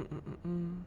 Mm-mm-mm-mm.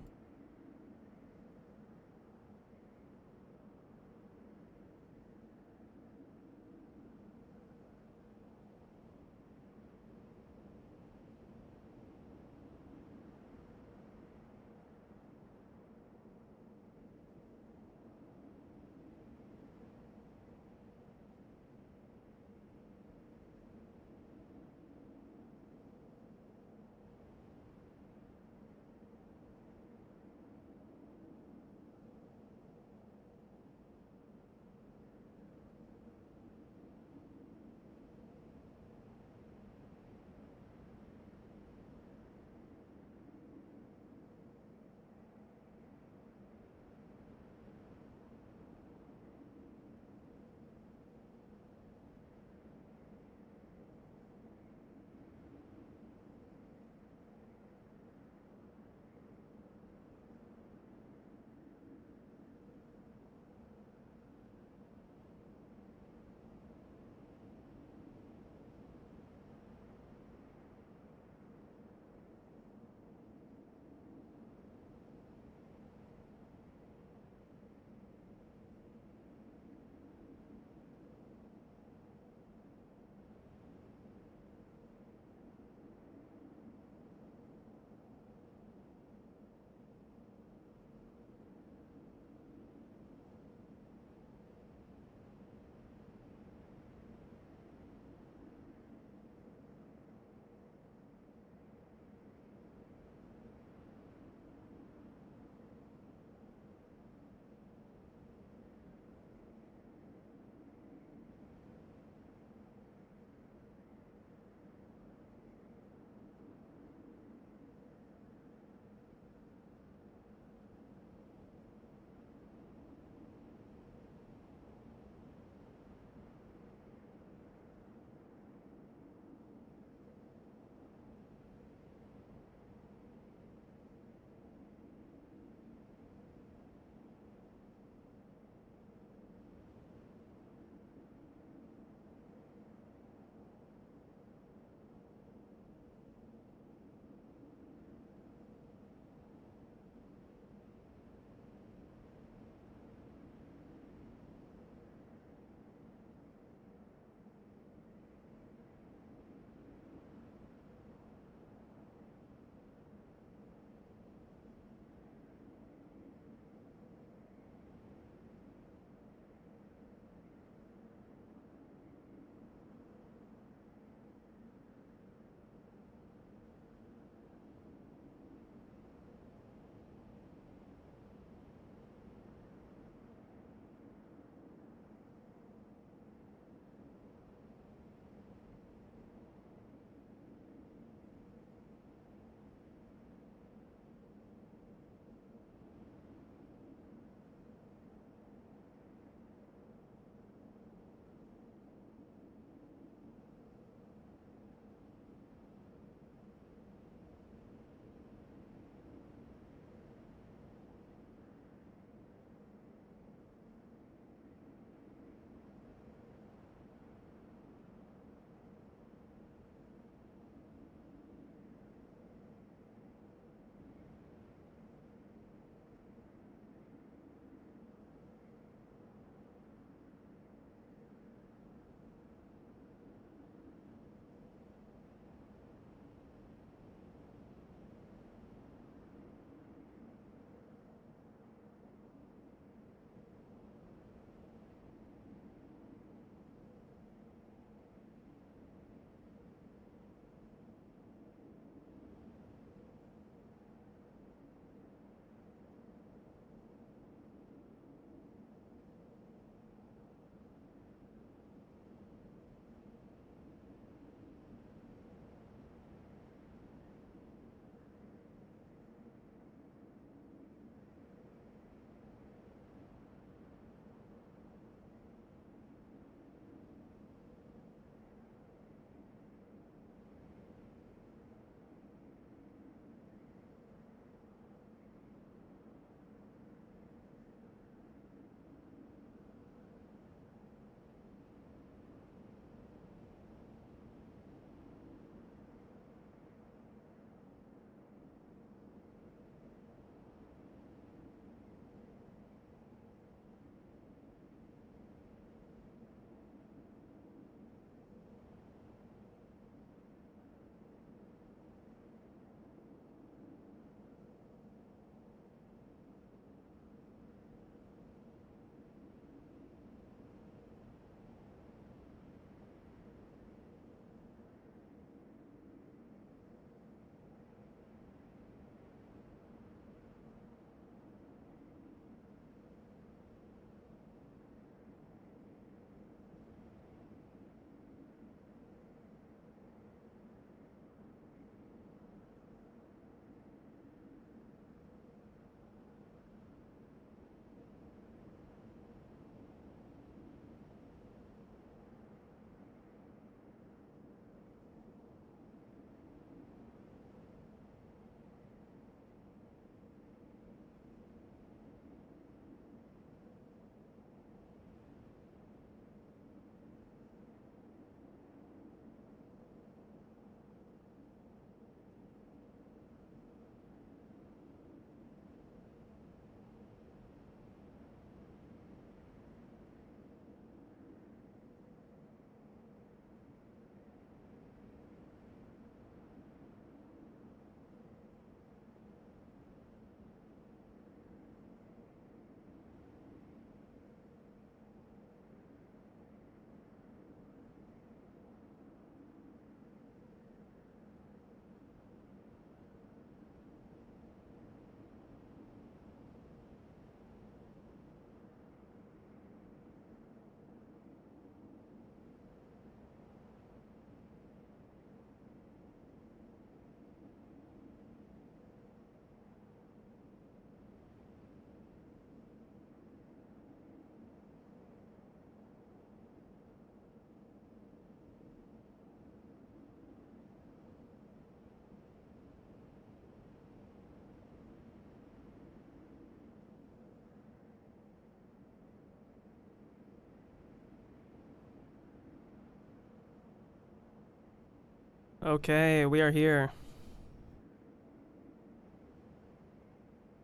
Okay, we are here.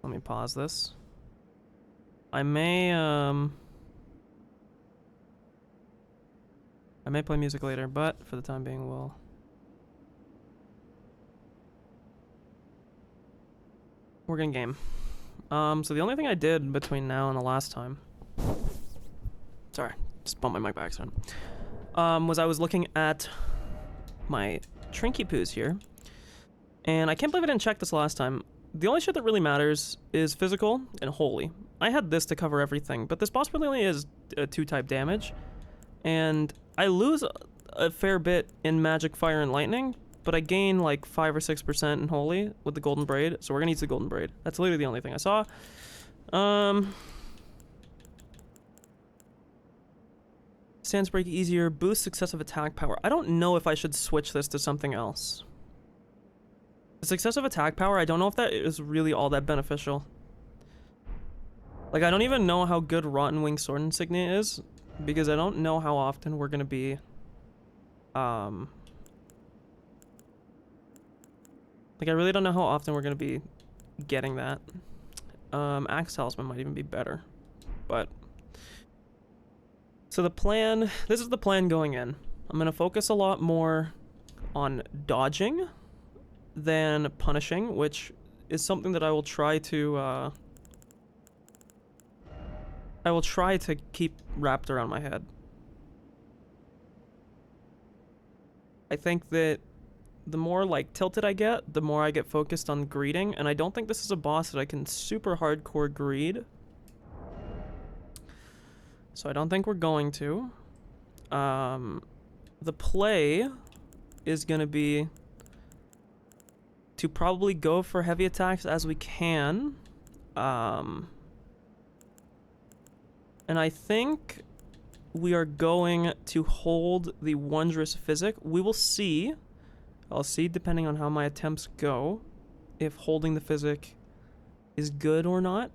Let me pause this. I may play music later, but for the time being, we're gonna game. So the only thing I did between now and the last time, sorry, just bumped my mic by accident, was I was looking at my Trinky Poos here, and I can't believe I didn't check this last time. The only shit that really matters is physical and holy. I had this to cover everything, but this boss really only is 2-type damage, and I lose a fair bit in magic, fire, and lightning, but I gain like 5 or 6% in holy with the golden braid, so we're gonna use the golden braid. That's literally the only thing I saw. Stance break easier, boost successive attack power. I don't know if I should switch this to something else. The successive attack power, I don't know if that is really all that beneficial. Like, I don't even know how good Rotten Wing Sword Insignia is, because I don't know how often we're gonna be, like, I really don't know how often we're gonna be getting that. Axe Talisman might even be better, but... So the plan, this is the plan going in. I'm gonna focus a lot more on dodging than punishing, which is something that I will try to keep wrapped around my head. I think that the more like tilted I get, the more I get focused on greeting, and I don't think this is a boss that I can super hardcore greed. So I don't think we're going to. The play is gonna be to probably go for heavy attacks as we can. And I think we are going to hold the Wondrous Physic. We will see. I'll see, depending on how my attempts go, if holding the Physic is good or not.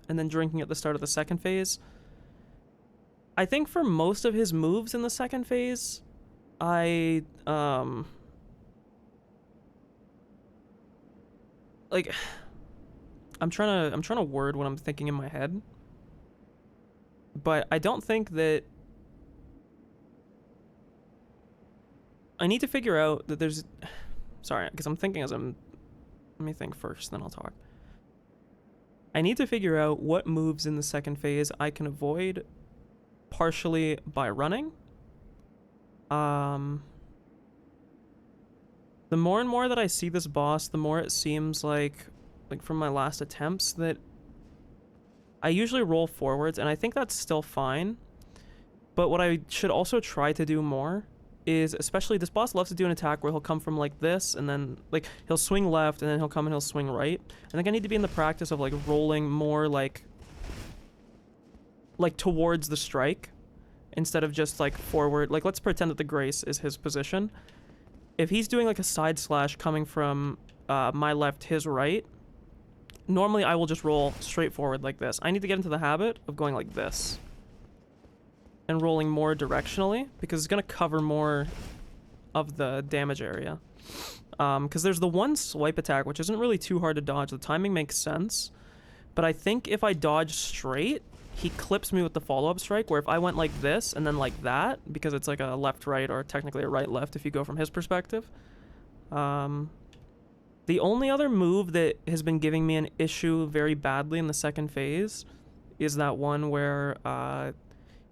And then drinking at the start of the second phase. I think for most of his moves in the second phase, I'm trying to word what I'm thinking in my head, but I don't think that I need to figure out that there's, sorry, because I'm thinking let me think first, then I'll talk. I need to figure out what moves in the second phase I can avoid partially by running. The more and more that I see this boss, the more it seems like from my last attempts, that I usually roll forwards, and I think that's still fine. But what I should also try to do more is, especially this boss loves to do an attack where he'll come from like this, and then like he'll swing left, and then he'll come and he'll swing right. I think I need to be in the practice of like rolling more like towards the strike instead of just like forward. Like, let's pretend that the Grace is his position. If he's doing like a side slash coming from my left, his right, normally I will just roll straight forward like this. I need to get into the habit of going like this and rolling more directionally, because it's going to cover more of the damage area. Because there's the one swipe attack, which isn't really too hard to dodge. The timing makes sense. But I think if I dodge straight, he clips me with the follow-up strike, where if I went like this and then like that, because it's like a left-right or technically a right-left if you go from his perspective. The only other move that has been giving me an issue very badly in the second phase is that one where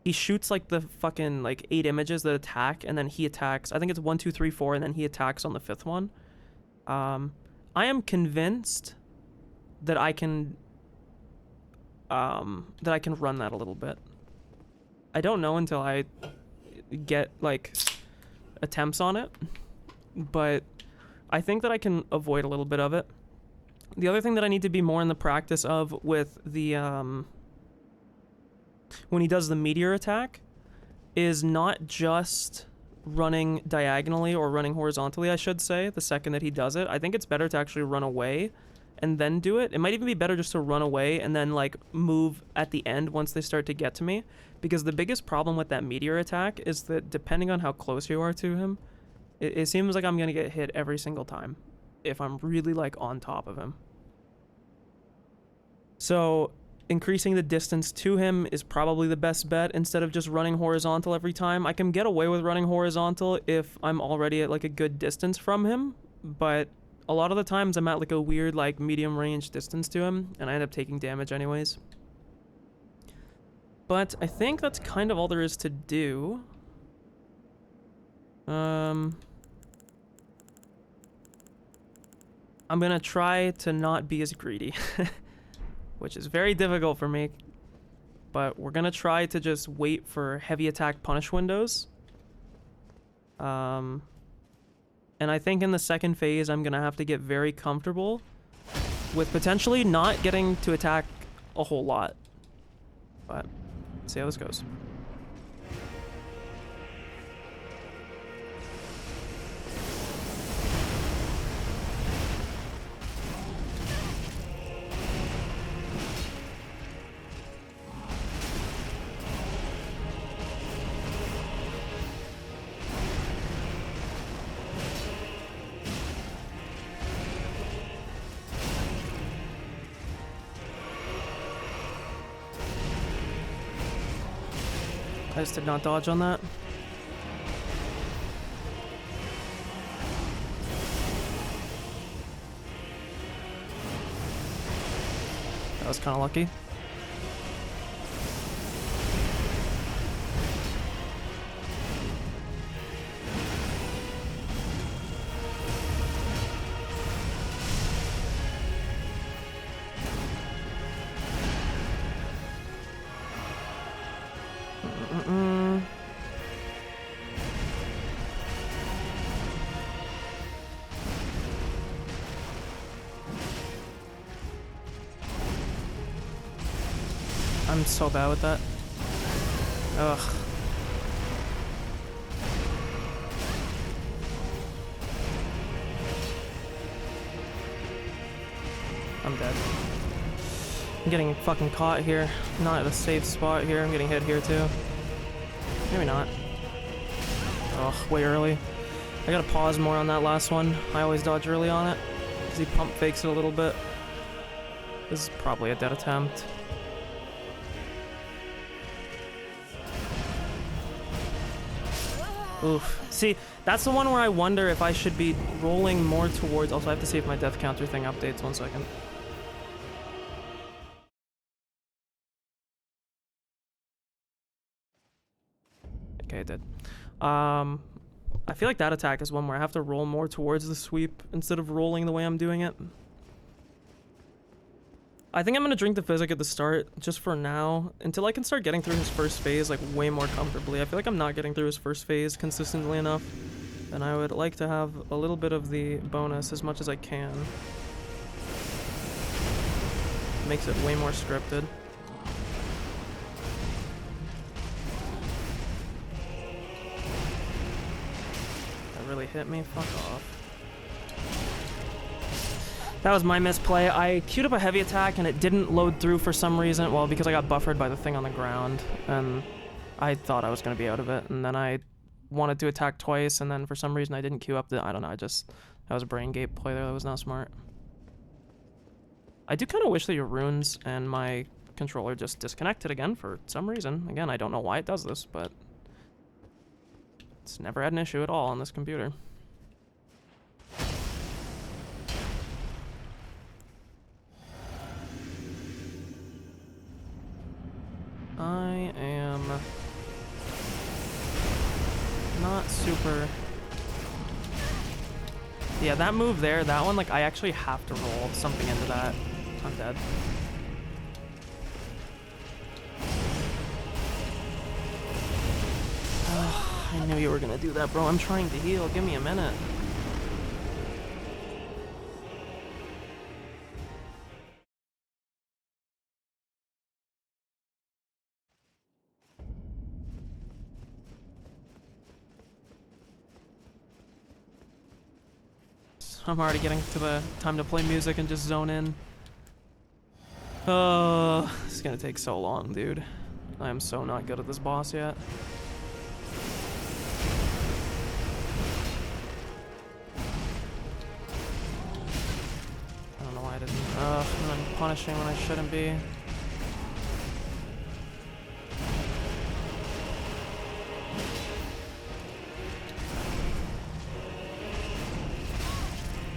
he shoots like the fucking like 8 images that attack, and then he attacks. I think it's 1, 2, 3, 4, and then he attacks on the 5th one. I am convinced that I can run that a little bit. I don't know until I get like attempts on it, but I think that I can avoid a little bit of it. The other thing that I need to be more in the practice of with the when he does the meteor attack is not just running diagonally or running horizontally, I should say, the second that he does it. I think it's better to actually run away and then do it. It might even be better just to run away and then like move at the end once they start to get to me, because the biggest problem with that meteor attack is that depending on how close you are to him, It seems like I'm gonna get hit every single time if I'm really like on top of him. So increasing the distance to him is probably the best bet instead of just running horizontal every time. I can get away with running horizontal if I'm already at like a good distance from him, but a lot of the times I'm at like a weird like medium range distance to him and I end up taking damage anyways. But I think that's kind of all there is to do. I'm gonna try to not be as greedy, which is very difficult for me, but we're gonna try to just wait for heavy attack punish windows. And I think in the second phase, I'm gonna have to get very comfortable with potentially not getting to attack a whole lot, but see how this goes. I just did not dodge on that. That was kind of lucky. I'm so bad with that. Ugh. I'm dead. I'm getting fucking caught here. Not at a safe spot here. I'm getting hit here too. Maybe not. Ugh, way early. I gotta pause more on that last one. I always dodge early on it, because he pump fakes it a little bit. This is probably a dead attempt. Oof. See, that's the one where I wonder if I should be rolling more towards... Also, I have to see if my death counter thing updates. 1 second. Okay, it did. I feel like that attack is one where I have to roll more towards the sweep instead of rolling the way I'm doing it. I think I'm gonna drink the physic at the start, just for now, until I can start getting through his first phase, like, way more comfortably. I feel like I'm not getting through his first phase consistently enough, and I would like to have a little bit of the bonus as much as I can. Makes it way more scripted. That really hit me? Fuck off. That was my misplay. I queued up a heavy attack and it didn't load through for some reason. Well, because I got buffered by the thing on the ground, and I thought I was going to be out of it. And then I wanted to attack twice, and then for some reason I didn't queue up the... I don't know, that was a brain gate play there. That was not smart. I do kind of wish that your runes and my controller just disconnected again for some reason. Again, I don't know why it does this, but it's never had an issue at all on this computer. I am not super... Yeah, that move there, that one, like, I actually have to roll something into that. I'm dead. I knew you were gonna do that, bro. I'm trying to heal. Give me a minute. I'm already getting to the time to play music and just zone in. Oh, this is gonna take so long, dude. I am so not good at this boss yet. I didn't. I'm punishing when I shouldn't be.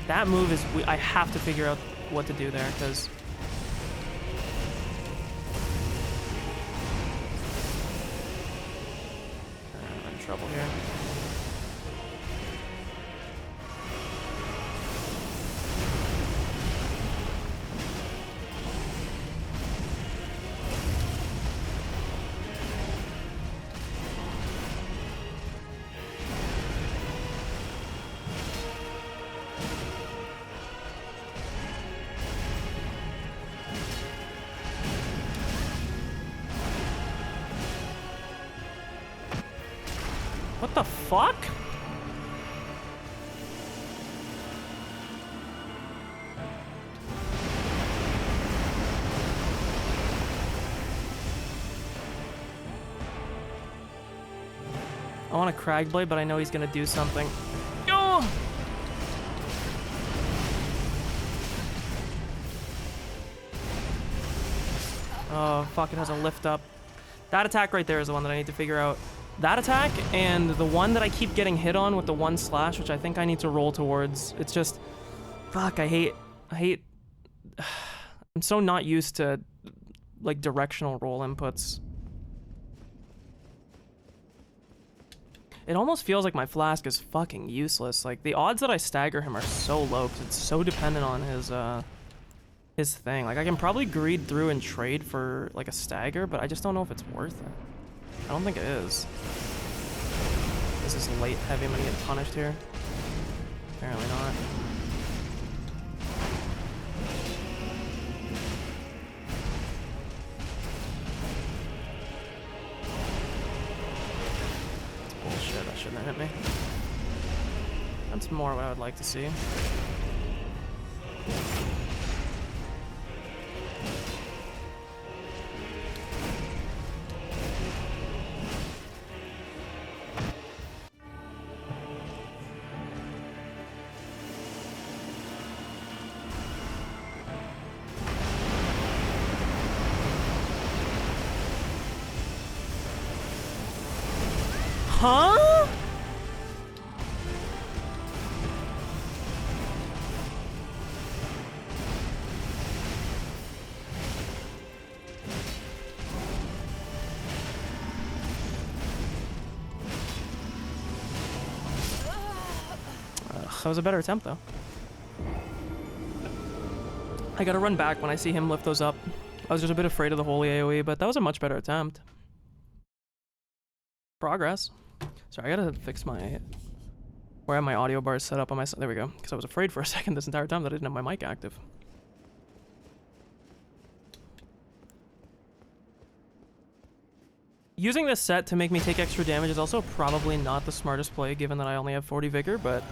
That move is... I have to figure out what to do there, because... I'm in trouble here. What the fuck? I want a Crag Blade, but I know he's gonna do something. Oh! Oh, fuck, it has a lift up. That attack right there is the one that I need to figure out. That attack and the one that I keep getting hit on with the 1 slash, which I think I need to roll towards. It's just, fuck, I hate, I'm so not used to, like, directional roll inputs. It almost feels like my flask is fucking useless. Like, the odds that I stagger him are so low because it's so dependent on his thing. Like, I can probably greed through and trade for, like, a stagger, but I just don't know if it's worth it. I don't think it is. This is late heavy. I'm gonna get punished here. Apparently not. Bullshit, that shouldn't have hit me. That's more what I would like to see. Huh? That was a better attempt, though. I gotta run back when I see him lift those up. I was just a bit afraid of the holy AoE, but that was a much better attempt. Progress. Sorry, I gotta fix my... where I have my audio bars set up on my... there we go. Because I was afraid for a second this entire time that I didn't have my mic active. Using this set to make me take extra damage is also probably not the smartest play, given that I only have 40 vigor, but...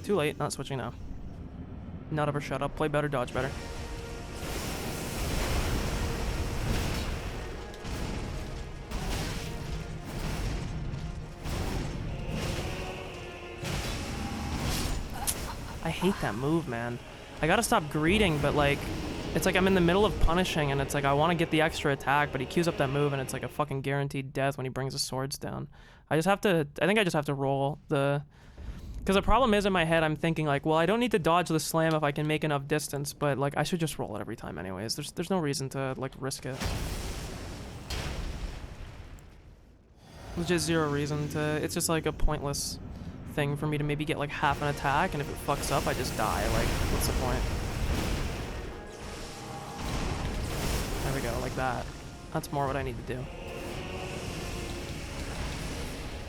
too late, not switching now. Not ever shut up, play better, dodge better. I hate that move, man. I gotta stop greeting, but like, it's like I'm in the middle of punishing and it's like I want to get the extra attack, but he queues up that move and it's like a fucking guaranteed death when he brings his swords down. I think I just have to roll the... because the problem is in my head I'm thinking like, well, I don't need to dodge the slam if I can make enough distance, but like I should just roll it every time anyways. There's no reason to like risk it. There's just zero reason to... it's just like a pointless thing for me to maybe get like half an attack, and if it fucks up I just die. Like, what's the point? There we go, like that. That's more what I need to do.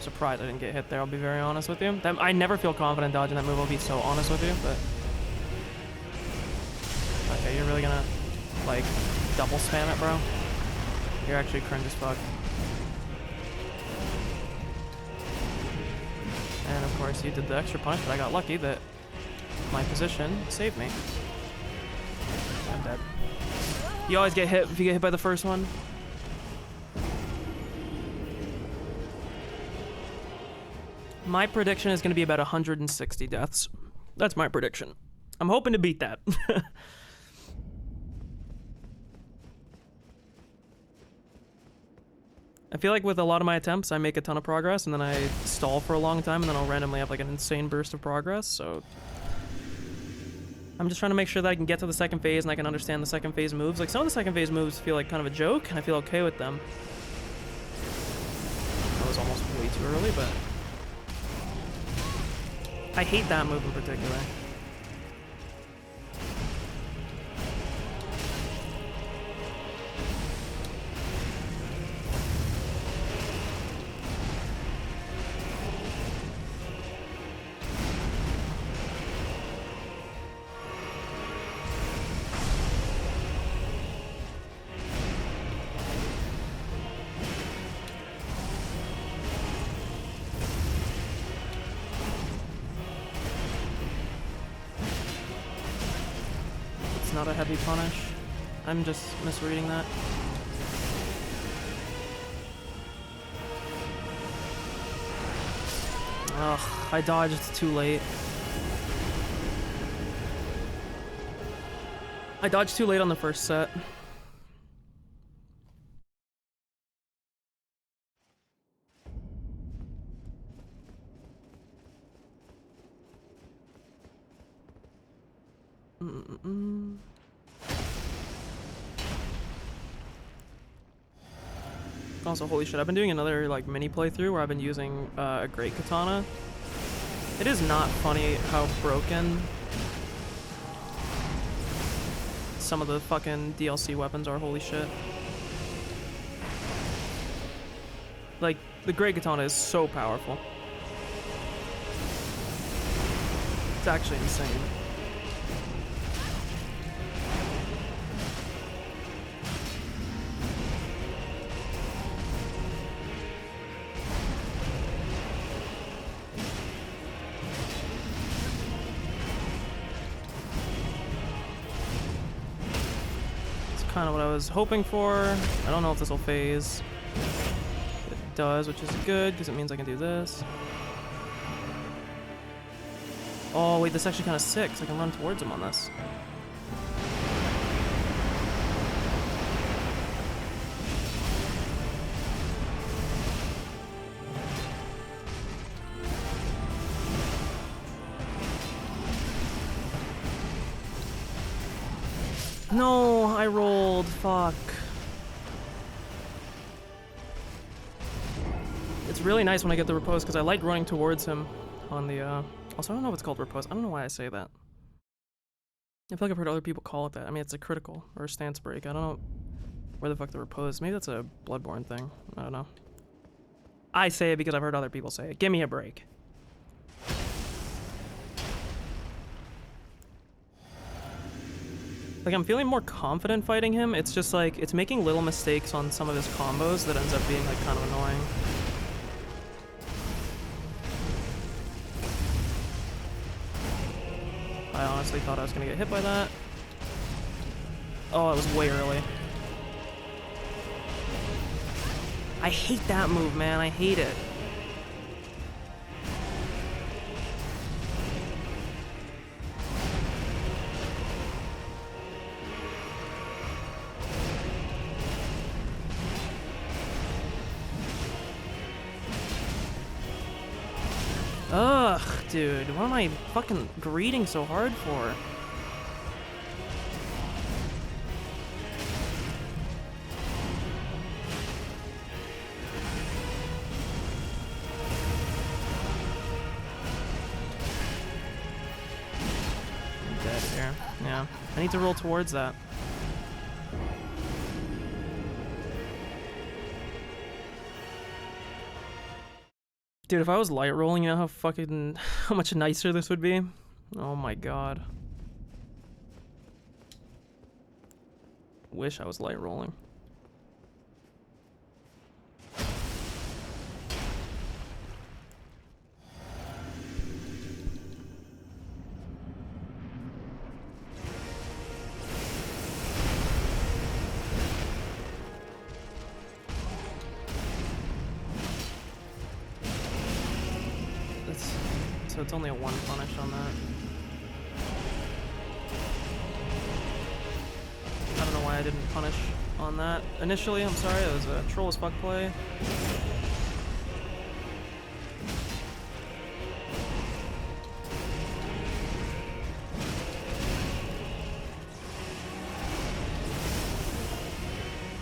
Surprised I didn't get hit there, I'll be very honest with you. I never feel confident dodging that move, I'll be so honest with you, but... okay, you're really gonna, like, double spam it, bro? You're actually cringe as fuck. And of course you did the extra punch, but I got lucky that my position saved me. I'm dead. You always get hit if you get hit by the first one. My prediction is going to be about 160 deaths. That's my prediction. I'm hoping to beat that. I feel like with a lot of my attempts, I make a ton of progress, and then I stall for a long time, and then I'll randomly have like an insane burst of progress, so... I'm just trying to make sure that I can get to the second phase and I can understand the second phase moves. Like, some of the second phase moves feel like kind of a joke, and I feel okay with them. That was almost way too early, but... I hate that move in particular. Not a heavy punish. I'm just misreading that. Ugh, I dodged too late. I dodged too late on the first set. Also, holy shit, I've been doing another like mini playthrough where I've been using a great katana. It is not funny how broken some of the fucking DLC weapons are, holy shit. Like, the great katana is so powerful. It's actually insane. Kind of what I was hoping for. I don't know if this will phase. It does, which is good because it means I can do this. Oh wait, this is actually kind of sick, so I can run towards him on this. No, I rolled. Fuck. It's really nice when I get the repose because I like running towards him on the, Also, I don't know if it's called repose. I don't know why I say that. I feel like I've heard other people call it that. I mean, it's a critical or a stance break. I don't know where the fuck the repose. Maybe that's a Bloodborne thing. I don't know. I say it because I've heard other people say it. Give me a break. Like, I'm feeling more confident fighting him. It's just like, it's making little mistakes on some of his combos that ends up being like kind of annoying. I honestly thought I was gonna get hit by that. Oh, it was way early. I hate that move, man. I hate it. Ugh, dude, what am I fucking greeting so hard for? I'm dead here. Yeah, I need to roll towards that. Dude, if I was light rolling, you know how much nicer this would be? Oh my god. Wish I was light rolling. So it's only a 1 punish on that. didn't punish on that initially. I'm sorry, it was a troll as fuck play.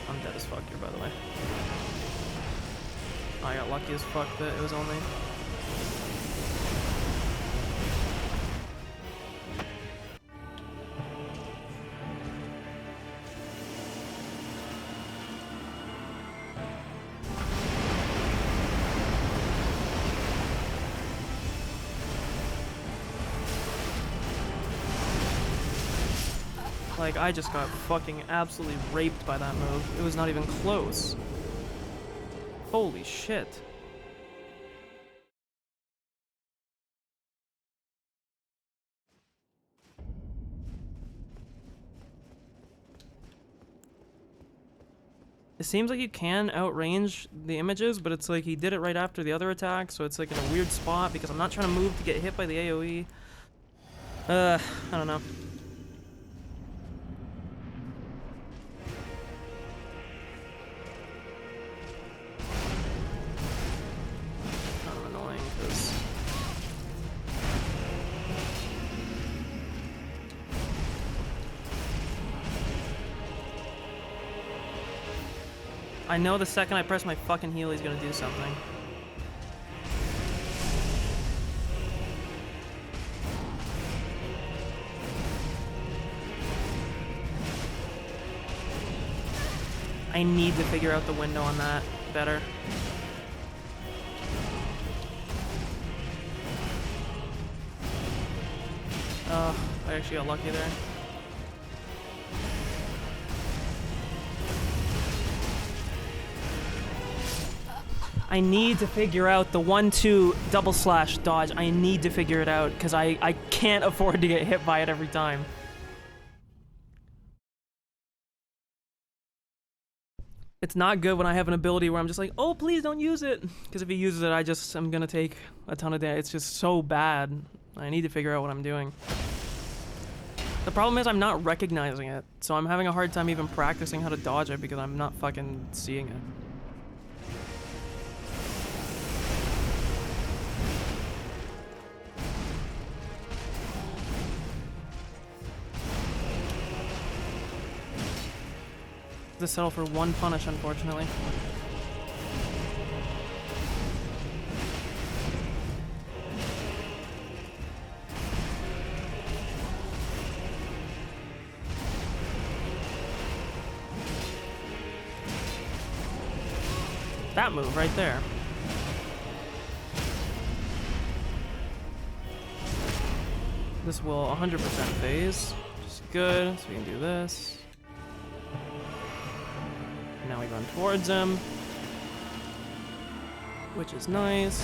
I'm dead as fuck here, by the way. I got lucky as fuck that it was only... Like, I just got fucking absolutely raped by that move. It was not even close. Holy shit. It seems like you can outrange the images, but it's like he did it right after the other attack, so it's like in a weird spot because I'm not trying to move to get hit by the AoE. I don't know. I know the second I press my fucking heel, he's gonna do something. I need to figure out the window on that better. Oh, I actually got lucky there. I need to figure out the 1-2 double slash dodge. I need to figure it out because I can't afford to get hit by it every time. It's not good when I have an ability where I'm just like, oh, please don't use it. Because if he uses it, I'm gonna take a ton of damage. It's just so bad. I need to figure out what I'm doing. The problem is I'm not recognizing it. So I'm having a hard time even practicing how to dodge it because I'm not fucking seeing it. To settle for one punish, unfortunately. That move right there. This will 100% phase, which is good, so we can do this. Now we run towards him, which is nice.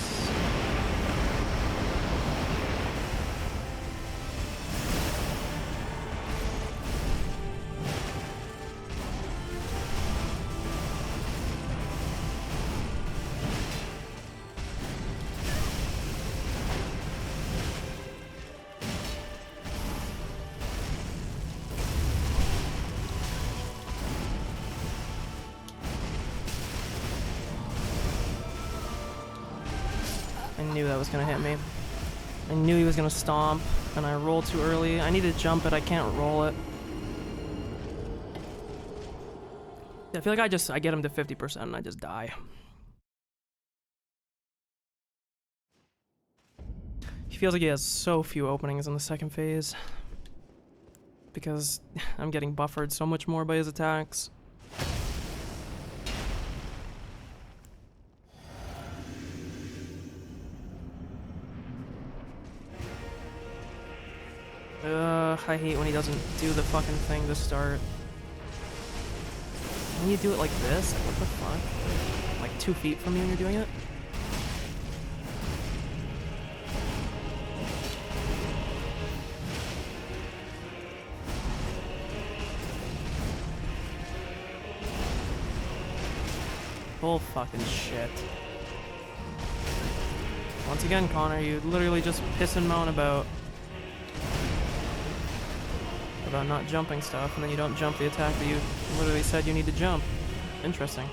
I knew that was gonna hit me. I knew he was gonna stomp, and I rolled too early. I need to jump it, I can't roll it. I feel like I get him to 50% and I just die. He feels like he has so few openings in the second phase. Because I'm getting buffered so much more by his attacks. I hate when he doesn't do the fucking thing to start. When you do it like this, like, what the fuck? Like 2 feet from you when you're doing it? Bull fucking shit. Once again, Connor, you literally just piss and moan about about not jumping stuff, and then you don't jump the attack that you literally said you need to jump. Interesting.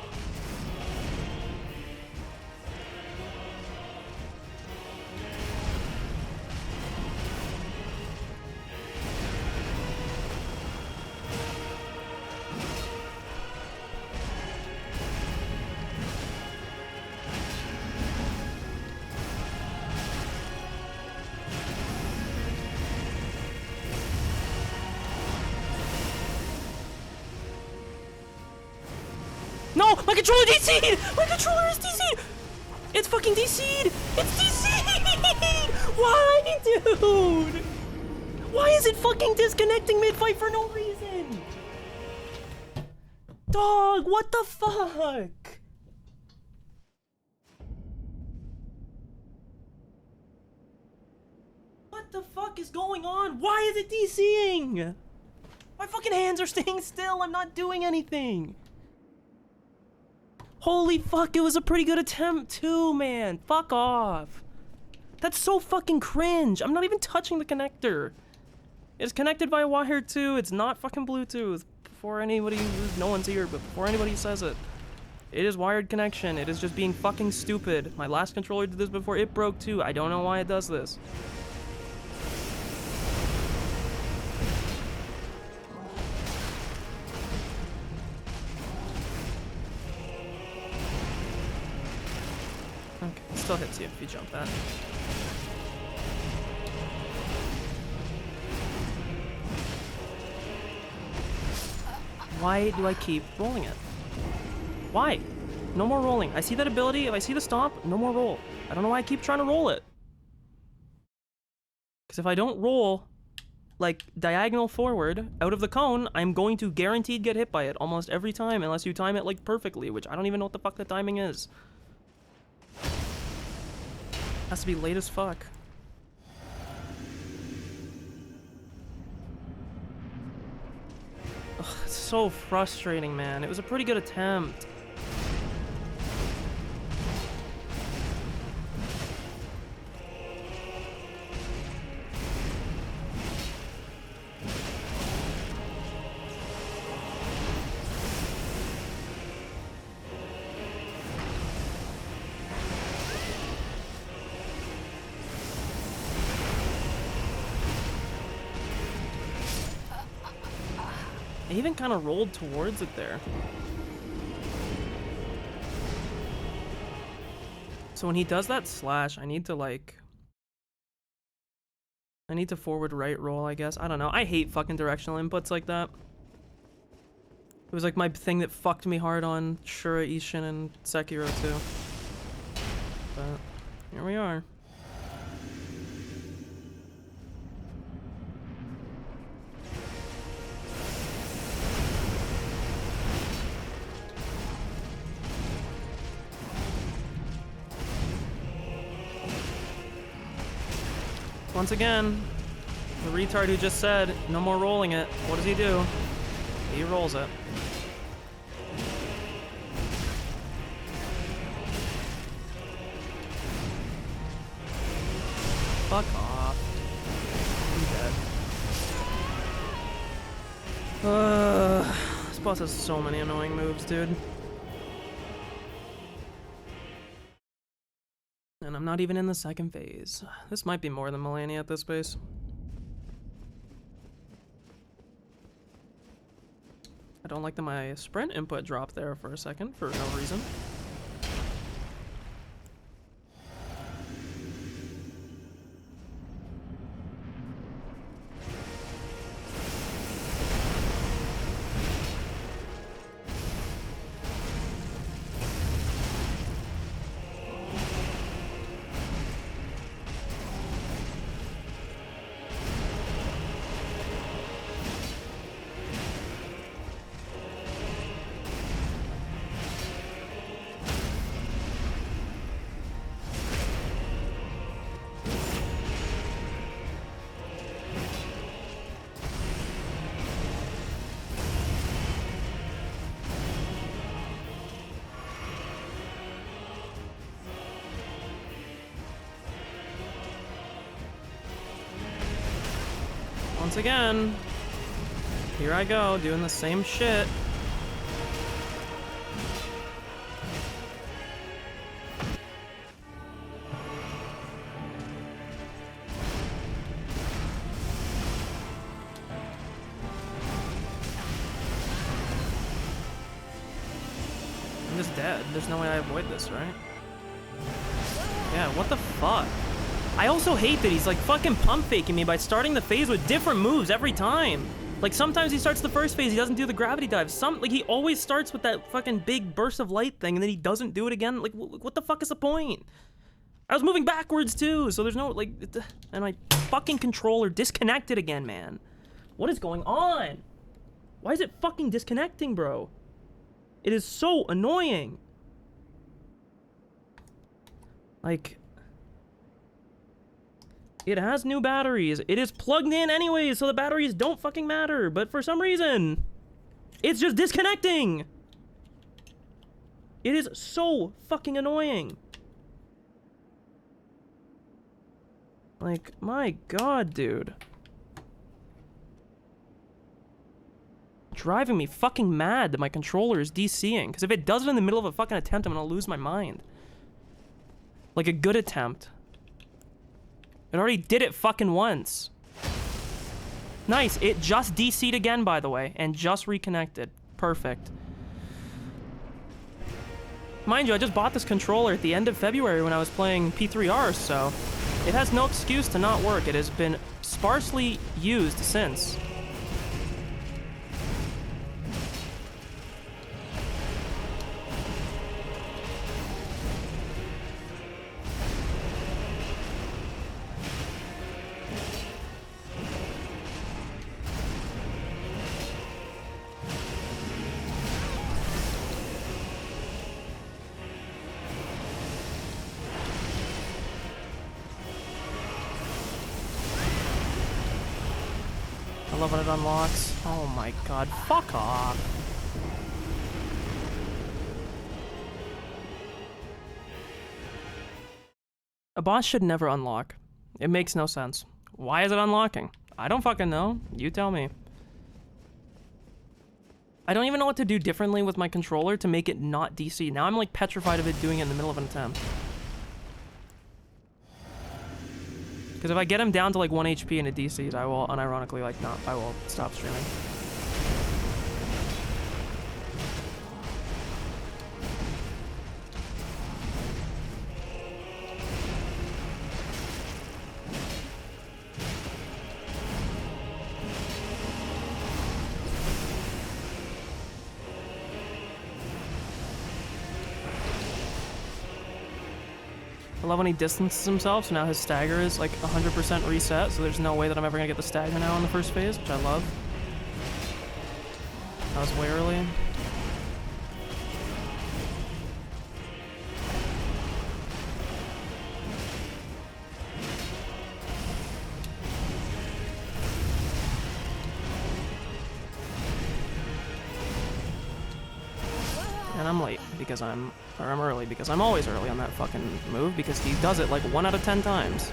No! My controller DC'd! My controller is DC'd! It's fucking DC'd! It's DC'd! Why, dude? Why is it fucking disconnecting mid-fight for no reason? Dog, what the fuck? What the fuck is going on? Why is it DCing? My fucking hands are staying still. I'm not doing anything. Holy fuck, it was a pretty good attempt too, man. Fuck off. That's so fucking cringe. I'm not even touching the connector. It's connected by wire too. It's not fucking Bluetooth. Before anybody, no one's here, but before anybody says it. It is wired connection. It is just being fucking stupid. My last controller did this before. It broke too. I don't know why it does this. Okay, it still hits you if you jump that. Why do I keep rolling it? Why? No more rolling. I see that ability. If I see the stomp, no more roll. I don't know why I keep trying to roll it. Because if I don't roll, like, diagonal forward out of the cone, I'm going to guaranteed get hit by it almost every time, unless you time it, like, perfectly, which I don't even know what the fuck the timing is. Has to be late as fuck. Ugh, it's so frustrating, man. It was a pretty good attempt. I even kind of rolled towards it there. So when he does that slash, I need to like... I need to forward right roll, I guess. I don't know. I hate fucking directional inputs like that. It was like my thing that fucked me hard on Shura, Ishin, and Sekiro too. But here we are. Once again, the retard who just said, no more rolling it. What does he do? He rolls it. Fuck off. I'm dead. This boss has so many annoying moves, dude. And I'm not even in the second phase. This might be more than Melania at this pace. I don't like that my sprint input dropped there for a second for no reason. Once again, Here I go, doing the same shit. I'm just dead. There's no way I avoid this, right? Yeah, what the fuck? I also hate that he's like fucking pump faking me by starting the phase with different moves every time. Like sometimes he starts the first phase, he doesn't do the gravity dive. Like he always starts with that fucking big burst of light thing and then he doesn't do it again. Like what the fuck is the point? I was moving backwards too, so there's no like, and my fucking controller disconnected again, man. What is going on? Why is it fucking disconnecting, bro? It is so annoying. Like, it has new batteries. It is plugged in anyways, so the batteries don't fucking matter. But for some reason, it's just disconnecting. It is so fucking annoying. Like, my god, dude. Driving me fucking mad that my controller is DCing. Because if it does it in the middle of a fucking attempt, I'm gonna lose my mind. Like a good attempt. It already did it fucking once. Nice. It just DC'd again, by the way, and just reconnected. Perfect. Mind you, I just bought this controller at the end of February when I was playing P3R, so it has no excuse to not work. It has been sparsely used since. I love when it unlocks. Oh my god, fuck off. A boss should never unlock. It makes no sense. Why is it unlocking? I don't fucking know. You tell me. I don't even know what to do differently with my controller to make it not DC. Now I'm like petrified of it doing it in the middle of an attempt. Because if I get him down to like 1 HP and it DCs, I will unironically like not, I will stop streaming. I love when he distances himself, so now his stagger is like 100% reset, so there's no way that I'm ever gonna get the stagger now in the first phase, which I love. That was way early. And I'm late because I'm early because I'm always early on that fucking move because he does it like 1 out of 10 times.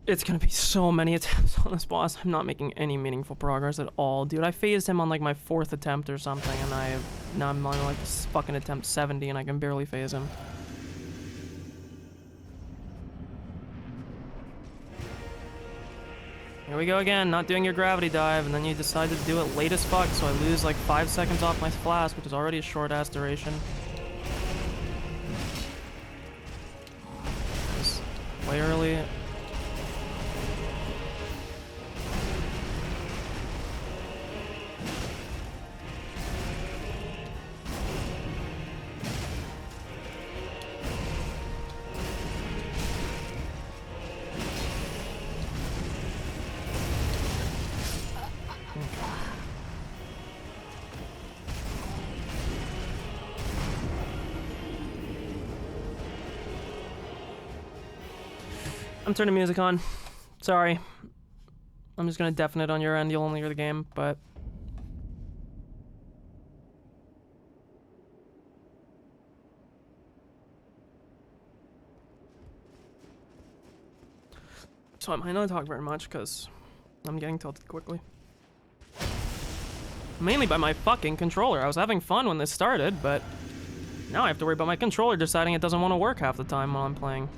It's gonna be so many attempts on this boss. I'm not making any meaningful progress at all, dude. I phased him on like my 4th attempt or something, and now I'm on like this fucking attempt 70, and I can barely phase him. Here we go again, not doing your gravity dive, and then you decide to do it late as fuck, so I lose like 5 seconds off my flask, which is already a short-ass duration. Just way early. I'm turning music on. Sorry. I'm just gonna deafen it on your end. You'll only hear the game, but... So I might not talk very much because I'm getting tilted quickly. Mainly by my fucking controller. I was having fun when this started, but now I have to worry about my controller deciding it doesn't want to work half the time while I'm playing.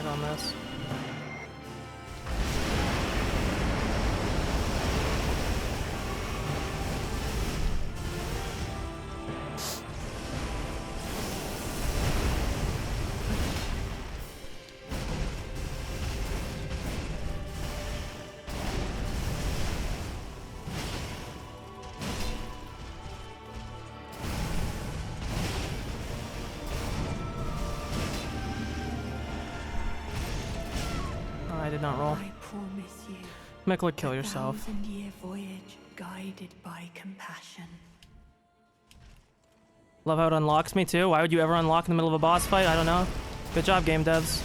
On this. I did not roll. I promise you. Mikla, kill yourself. 1,000-year voyage guided by compassion. Love how it unlocks me too. Why would you ever unlock in the middle of a boss fight? I don't know. Good job, game devs.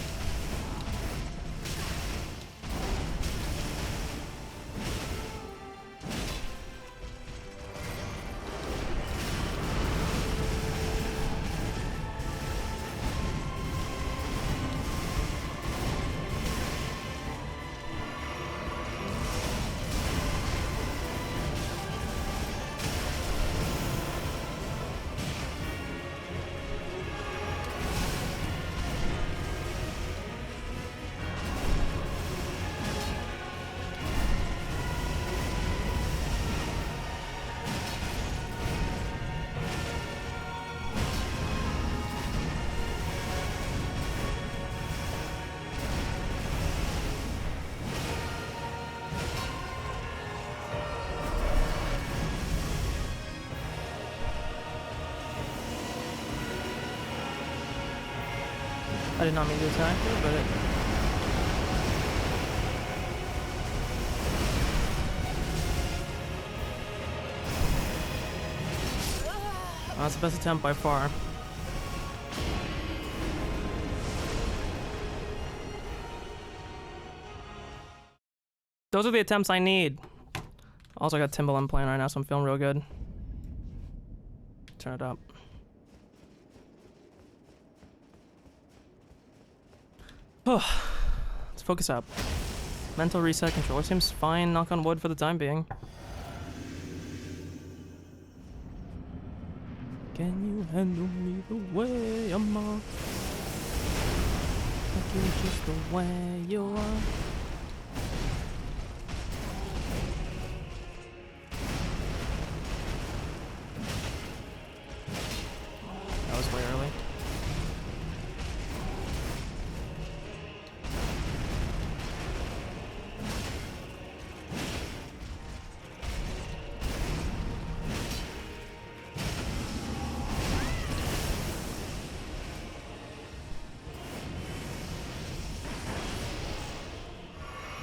I did not mean to attack her, but it... Well, that's the best attempt by far. Those are the attempts I need. Also, I got Timbaland playing right now, so I'm feeling real good. Turn it up. Let's focus up. Mental reset, controller seems fine, knock on wood for the time being. Can you handle me the way I'm on? Like you just the way you are. That was way early.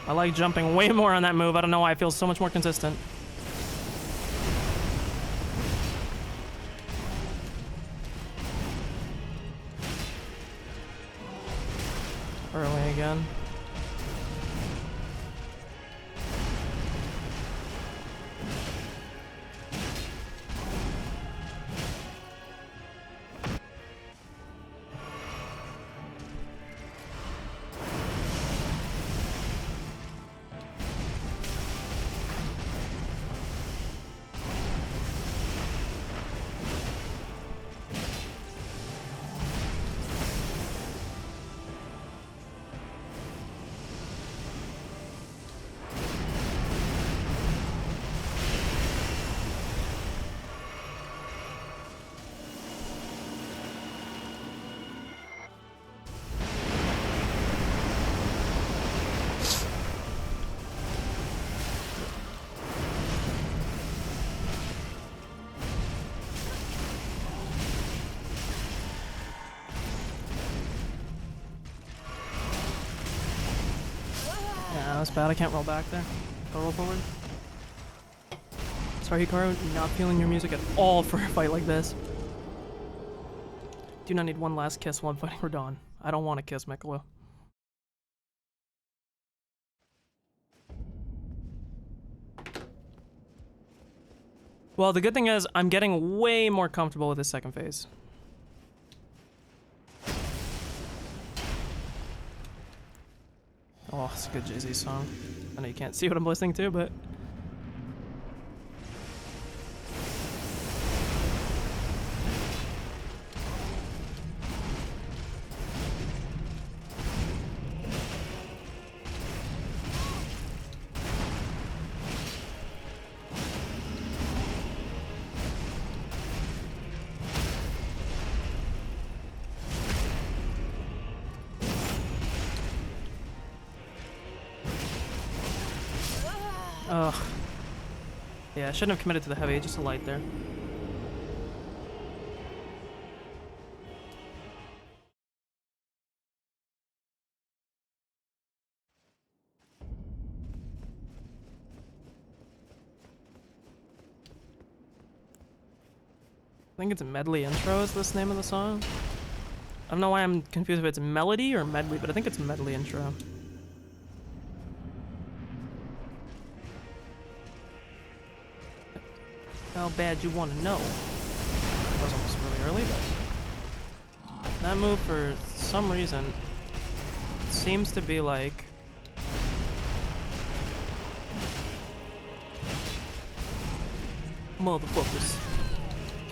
I like jumping way more on that move. I don't know why it feels so much more consistent. Early again. Nah, that's bad. I can't roll back there. Go roll forward. Sorry, Hikaru. Not feeling your music at all for a fight like this. Do not need one last kiss while I'm fighting Radahn. I don't want to kiss Mikolo. Well, the good thing is I'm getting way more comfortable with this second phase. Oh, it's a good Jay-Z song. I know you can't see what I'm listening to, but... Ugh. Yeah, I shouldn't have committed to the heavy, just a light there. I think it's Medley Intro is this name of the song. I don't know why I'm confused if it's Melody or Medley, but I think it's Medley Intro. How bad you want to know? That was almost really early, but that move for some reason seems to be like motherfuckers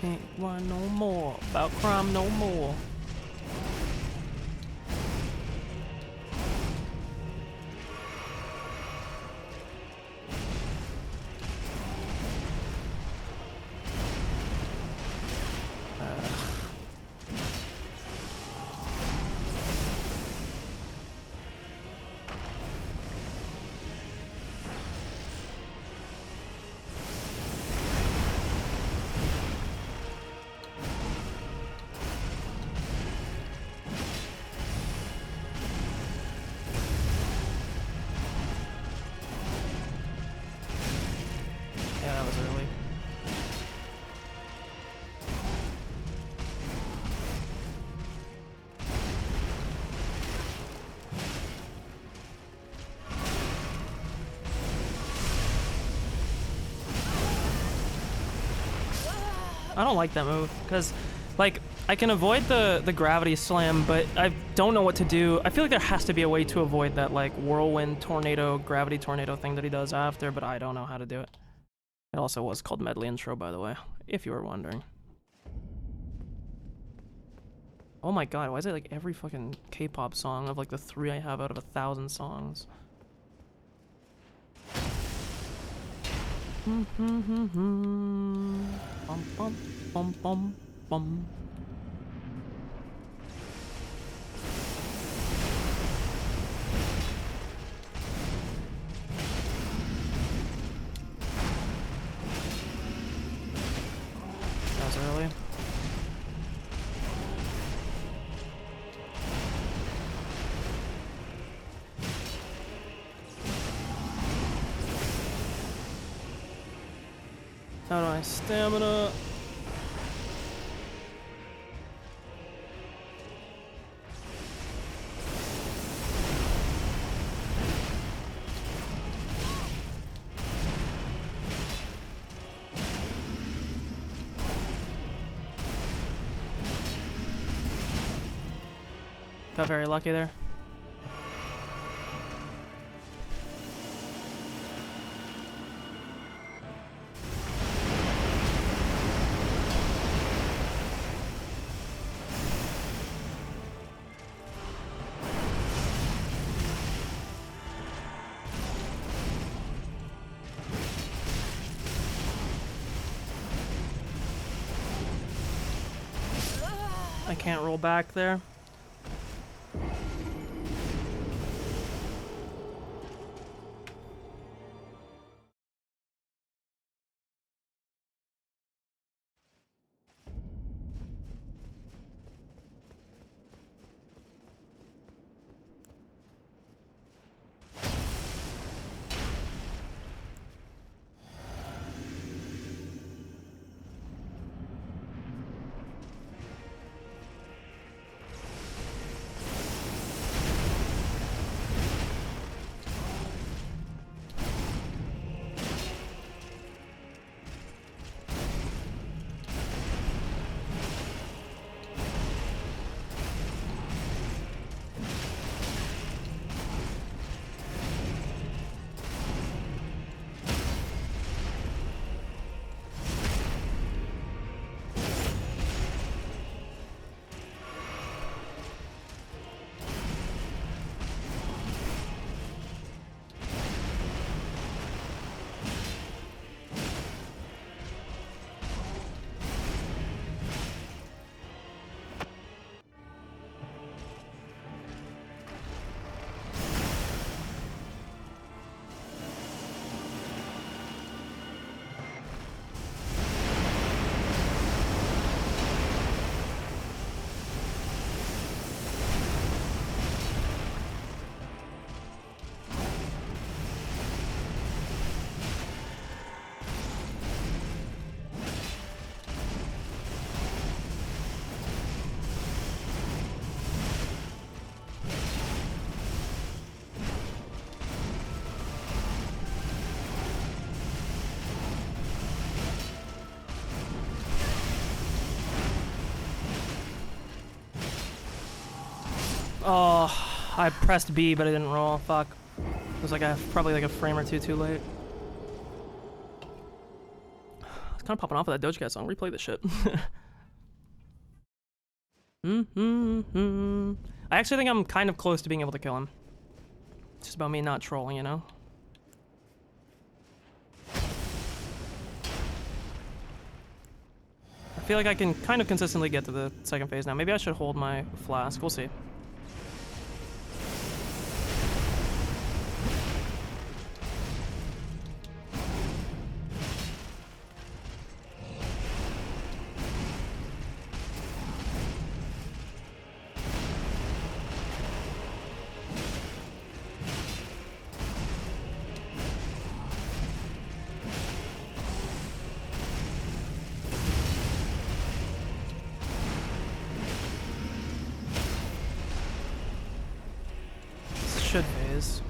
can't whine no more about crime no more. I don't like that move, because, like, I can avoid the gravity slam, but I don't know what to do. I feel like there has to be a way to avoid that, like, whirlwind tornado, gravity tornado thing that he does after, but I don't know how to do it. It also was called Medley Intro, by the way, if you were wondering. Oh my god, why is it like every fucking K-pop song of like the 3 I have out of 1,000 songs? Bum bum bum bum bum. That was early. How do I stamina? Got very lucky there. I can't roll back there. I pressed B, but I didn't roll. Fuck. It was like probably like a frame or two too late. I was kind of popping off of that Doja Cat song. Replay this shit. I actually think I'm kind of close to being able to kill him. It's just about me not trolling, you know? I feel like I can kind of consistently get to the second phase now. Maybe I should hold my flask. We'll see. Should phase.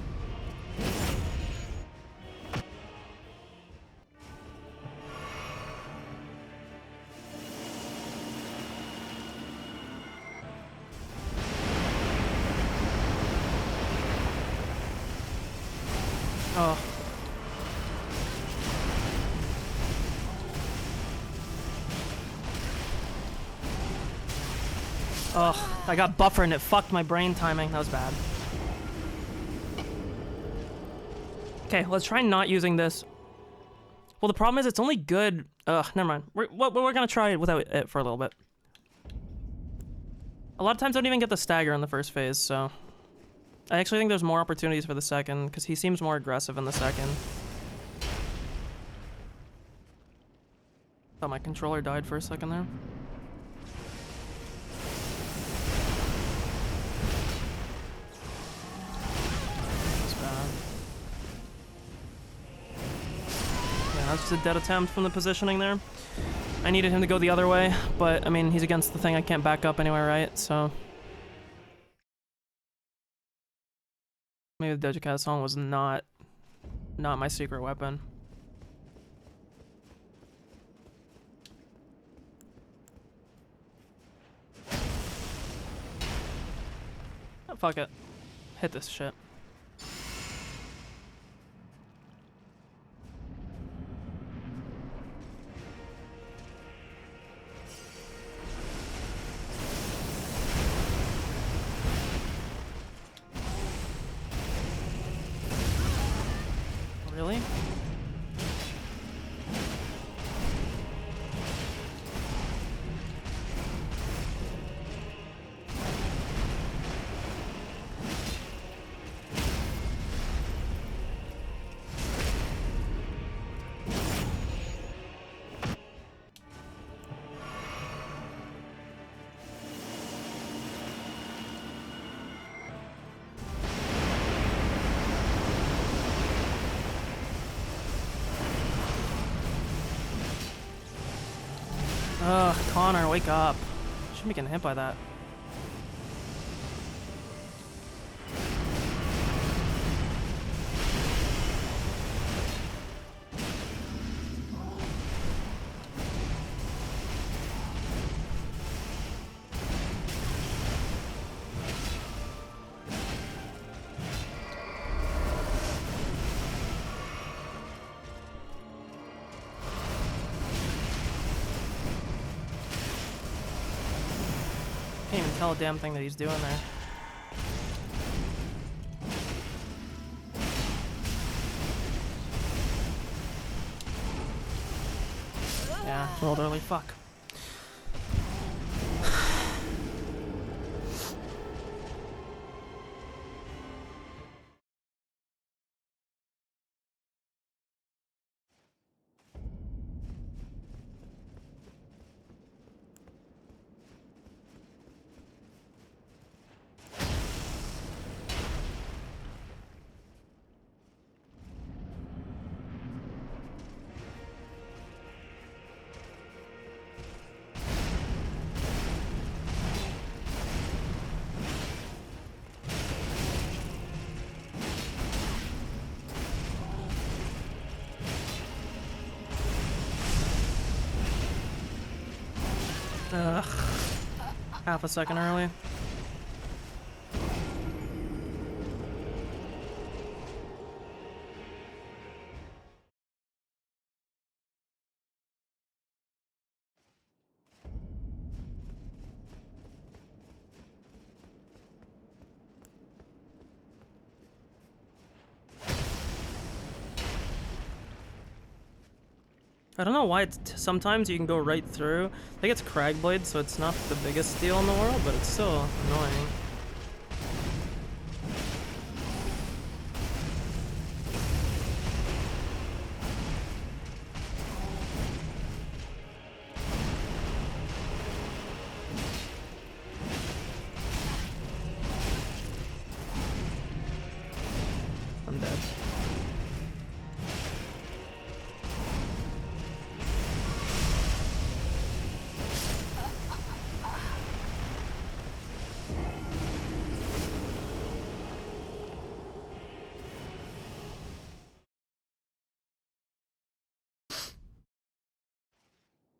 Oh. Ugh, I got buffer and it fucked my brain timing. That was bad. Okay, let's try not using this. Well, the problem is it's only good... Ugh, never mind. We're gonna try it without it for a little bit. A lot of times I don't even get the stagger in the first phase, so... I actually think there's more opportunities for the second, because he seems more aggressive in the second. Thought my controller died for a second there. That's bad. Yeah, that's just a dead attempt from the positioning there. I needed him to go the other way, but, I mean, he's against the thing I can't back up anyway, right? So... Maybe the Doja Cat song was not my secret weapon. Oh, fuck it. Hit this shit. Really? Ugh, Connor, wake up. Shouldn't be getting hit by that. Can't even tell a damn thing that he's doing there. Yeah, rolled early. Fuck. Ugh. Half a second early. I don't know why sometimes you can go right through. I think it's Cragblade, so it's not the biggest deal in the world, but it's still annoying. I'm dead.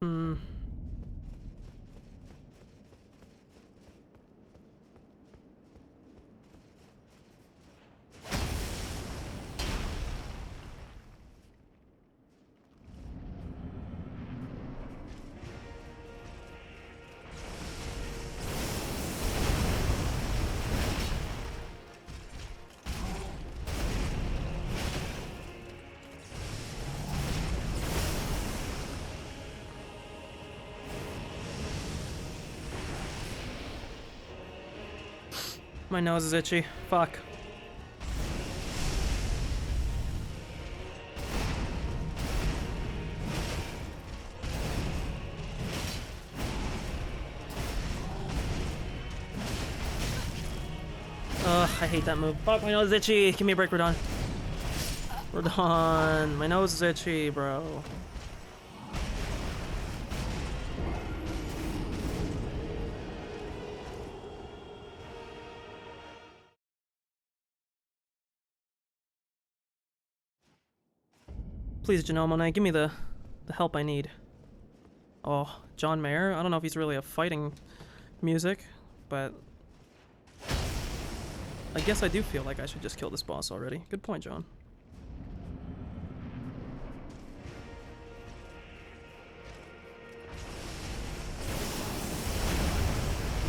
Hmm. My nose is itchy. Fuck. Ugh, I hate that move. Fuck, my nose is itchy. Give me a break, Radahn. Radahn, my nose is itchy, bro. Please, Genome Knight, give me the help I need. Oh, John Mayer? I don't know if he's really a fighting music, but I guess I do feel like I should just kill this boss already. Good point, John.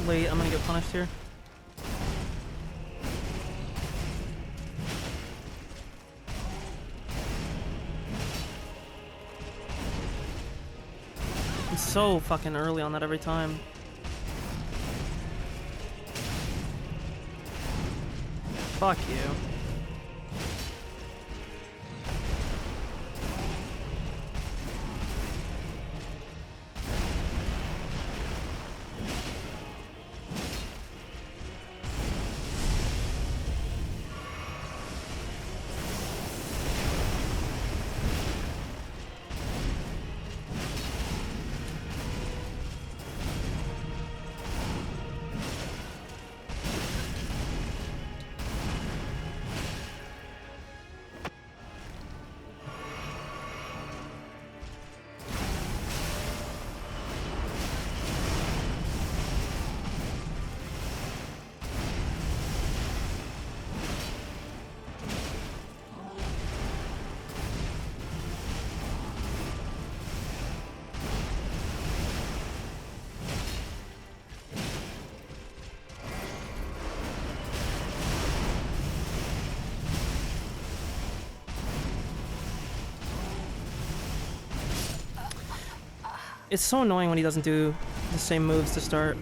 Late, I'm gonna get punished here. I'm so fucking early on that every time. Fuck you. It's so annoying when he doesn't do the same moves to start.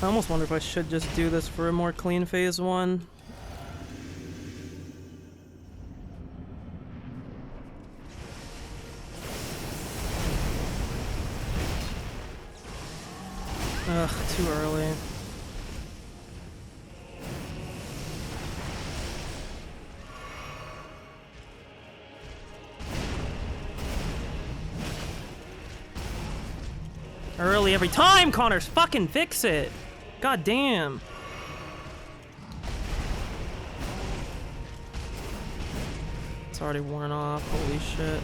I almost wonder if I should just do this for a more clean phase 1. Ugh, too early. Early every time, Connors! Fucking fix it! God damn. It's already worn off, holy shit.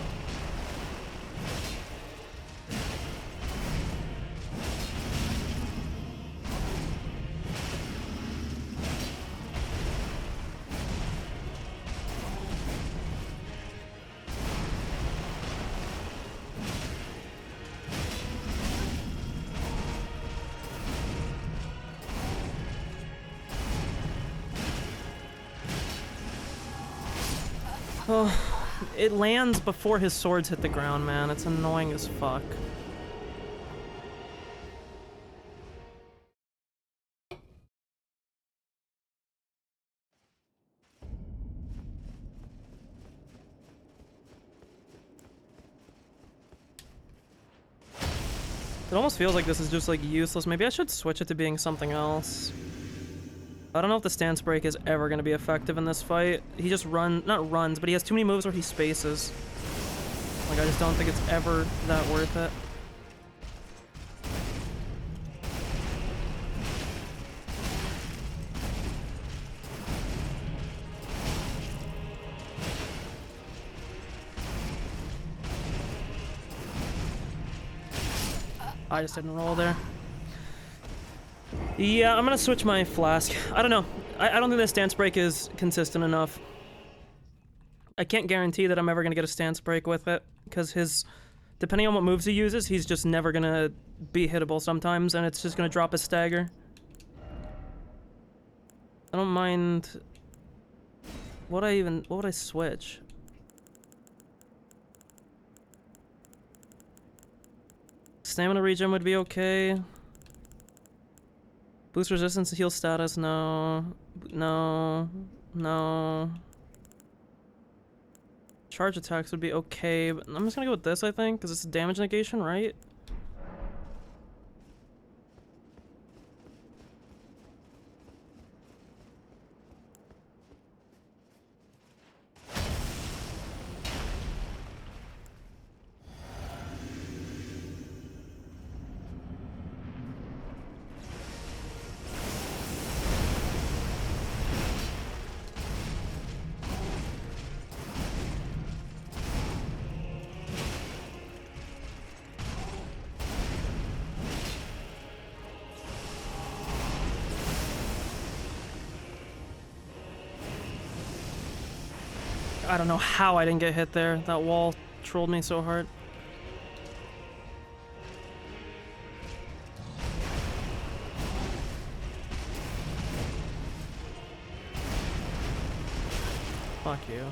Oh, it lands before his swords hit the ground, man. It's annoying as fuck. It almost feels like this is just like useless. Maybe I should switch it to being something else. I don't know if the stance break is ever going to be effective in this fight. He just not runs, but he has too many moves where he spaces. Like, I just don't think it's ever that worth it. I just didn't roll there. Yeah, I'm gonna switch my flask. I don't know. I don't think the stance break is consistent enough. I can't guarantee that I'm ever gonna get a stance break with it, because depending on what moves he uses, he's just never gonna be hittable sometimes, and it's just gonna drop a stagger. I don't mind... what would I switch? Stamina regen would be okay. Boost resistance to heal status, no. No. No. Charge attacks would be okay, but I'm just gonna go with this, I think, because it's damage negation, right? I don't know how I didn't get hit there. That wall trolled me so hard. Fuck you.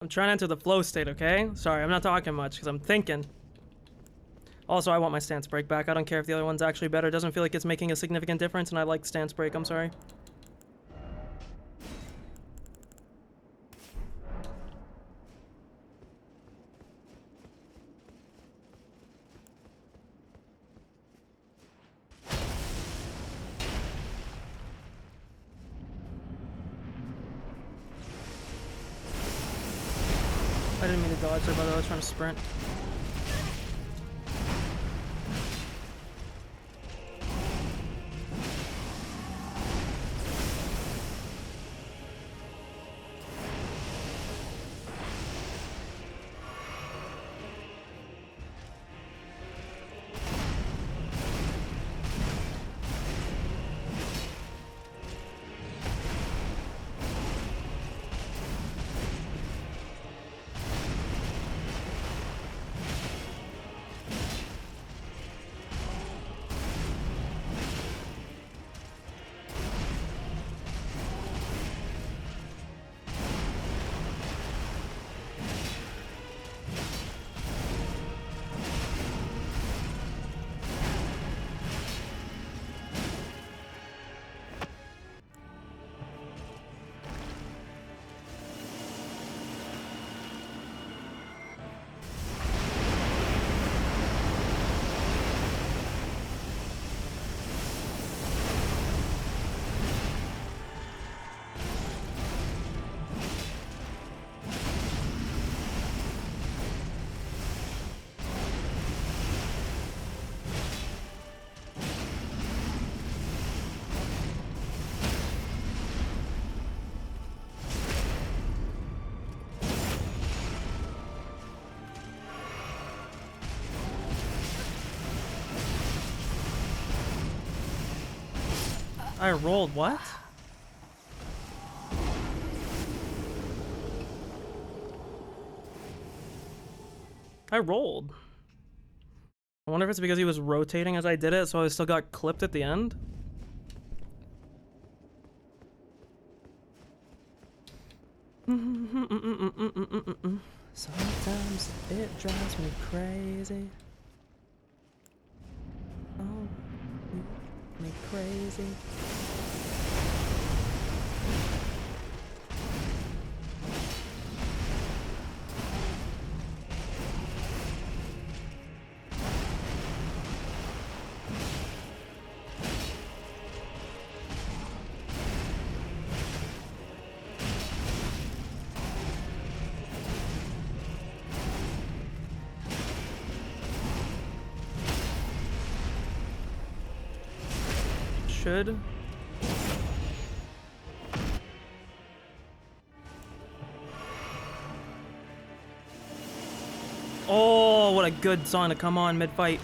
I'm trying to enter the flow state, okay? Sorry, I'm not talking much because I'm thinking. Also, I want my stance break back. I don't care if the other one's actually better. It doesn't feel like it's making a significant difference, and I like stance break. I'm sorry. I didn't mean to dodge there, by the way. I was trying to sprint. I rolled what? I rolled. I wonder if it's because he was rotating as I did it, so I still got clipped at the end. Sometimes it drives me crazy. Oh, me crazy. Should. Oh, what a good song to come on mid-fight.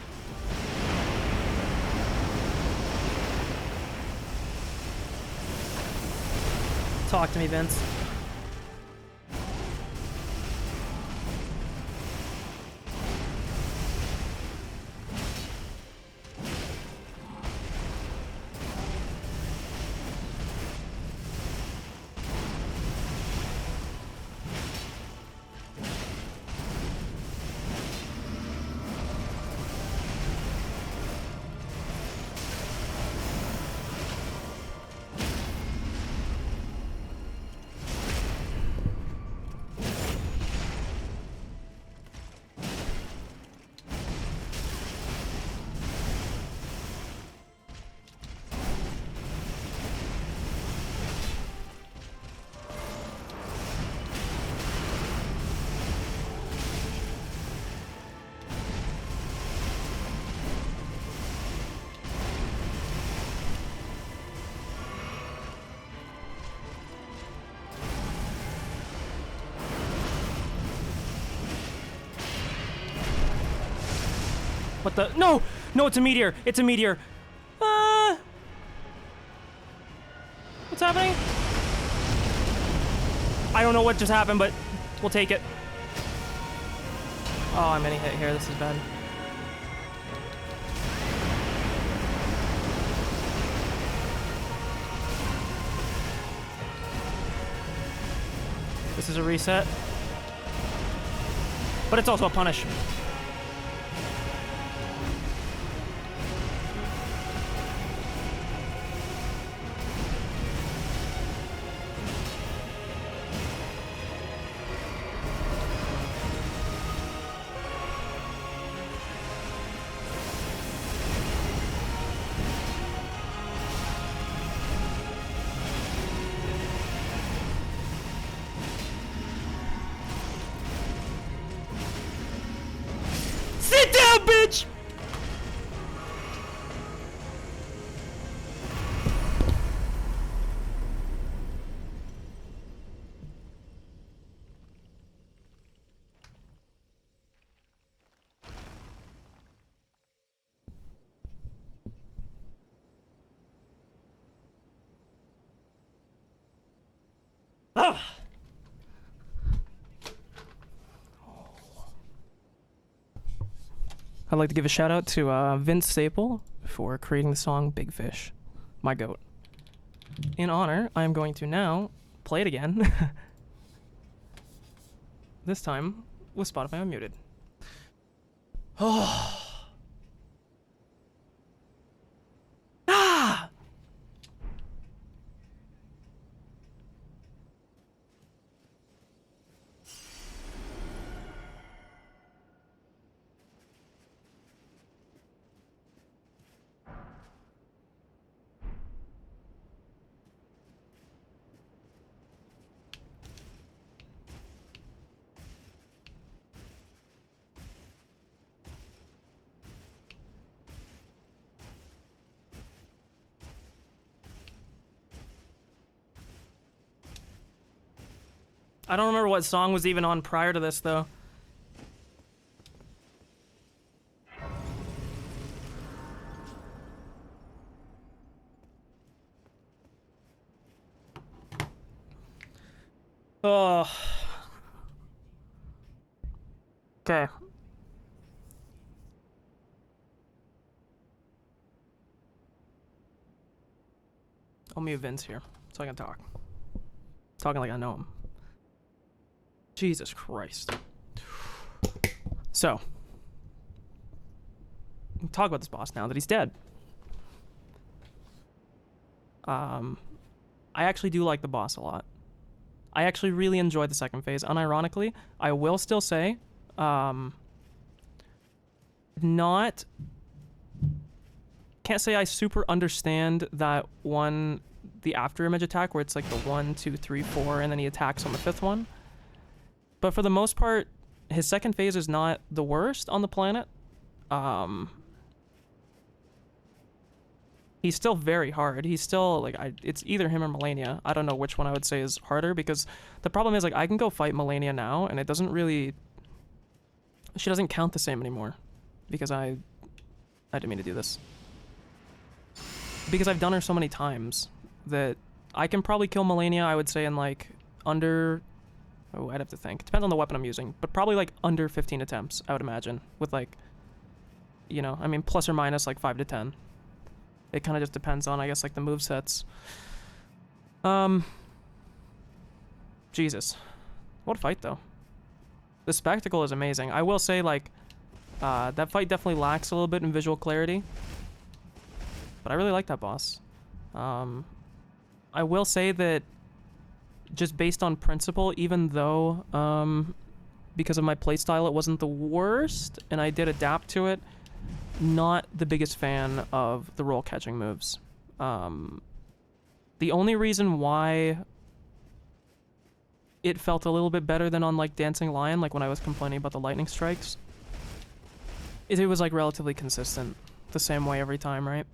Talk to me, Vince. What the? No! No, it's a meteor! It's a meteor! What's happening? I don't know what just happened, but we'll take it. Oh, I'm any hit here. This is bad. This is a reset. But it's also a punish. Sit down, bitch! Ah! I'd like to give a shout out to Vince Staple for creating the song Big Fish, my goat. In honor, I'm going to now play it again. This time with Spotify unmuted. Oh. Ah! I don't remember what song was even on prior to this, though. Oh. Okay. I'll mute Vince here so I can talk. Talking like I know him. Jesus Christ. So, talk about this boss now that he's dead. I actually do like the boss a lot. I actually really enjoyed the second phase. Unironically, I will still say, not... Can't say I super understand that one, the after image attack, where it's like the 1, 2, 3, 4, and then he attacks on the 5th one. But for the most part, his second phase is not the worst on the planet. He's still very hard. He's still, like, it's either him or Melania. I don't know which one I would say is harder, because the problem is, like, I can go fight Melania now, and it doesn't really... She doesn't count the same anymore. Because I didn't mean to do this. Because I've done her so many times that I can probably kill Melania, I would say, in, like, under... Oh, I'd have to think. Depends on the weapon I'm using. But probably, like, under 15 attempts, I would imagine. With, like, you know, I mean, plus or minus, like, 5 to 10. It kind of just depends on, I guess, like, the movesets. Jesus. What a fight, though. The spectacle is amazing. I will say, like, that fight definitely lacks a little bit in visual clarity. But I really like that boss. I will say that just based on principle, even though, because of my playstyle, it wasn't the worst, and I did adapt to it, not the biggest fan of the roll catching moves. The only reason why it felt a little bit better than on, like, Dancing Lion, like when I was complaining about the lightning strikes, is it was, like, relatively consistent the same way every time, right?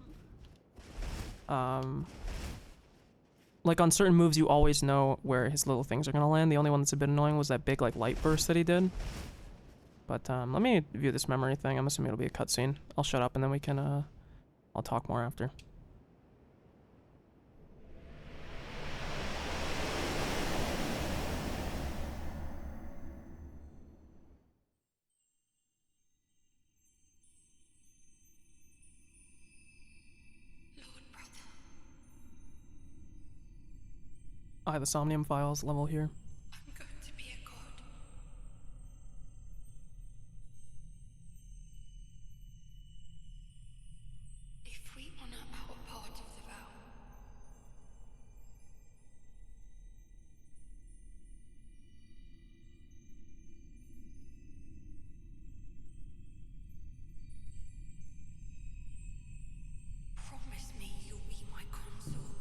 Like, on certain moves, you always know where his little things are gonna land. The only one that's a bit annoying was that big, like, light burst that he did. But, let me view this memory thing. I'm assuming it'll be a cutscene. I'll shut up and then we can, I'll talk more after. Lord brother. I have the Somnium Files level here. I'm going to be a god. If we honor our part of the vow, promise me you'll be my consort.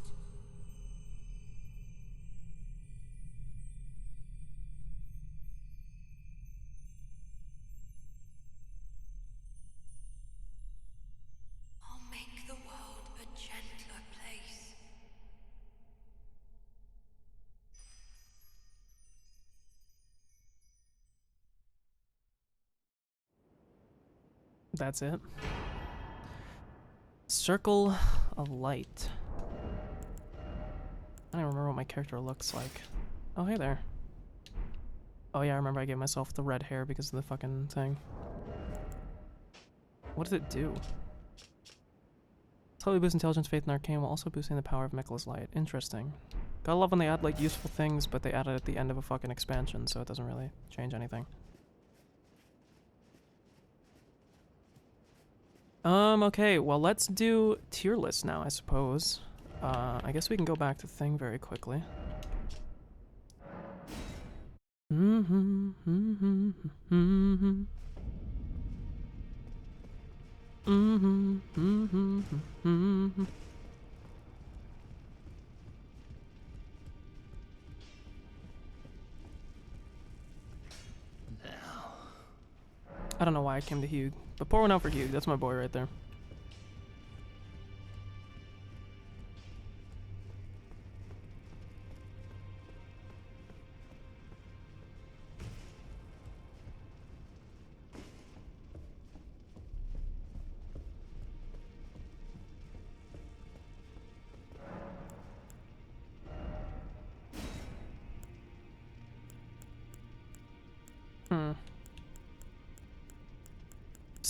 I'll make the world a gentler place. That's it. Circle of Light. I don't remember what my character looks like. Oh, hey there. Oh yeah, I remember I gave myself the red hair because of the fucking thing. What does it do? Totally boosts intelligence, faith, and arcane while also boosting the power of Miquella's Light. Interesting. Gotta love when they add, like, useful things, but they add it at the end of a fucking expansion, so it doesn't really change anything. Okay, well, let's do tier list now, I suppose. I guess we can go back to Thing very quickly. I don't know why I came to Hugh, but pour one out for Hugh. That's my boy right there.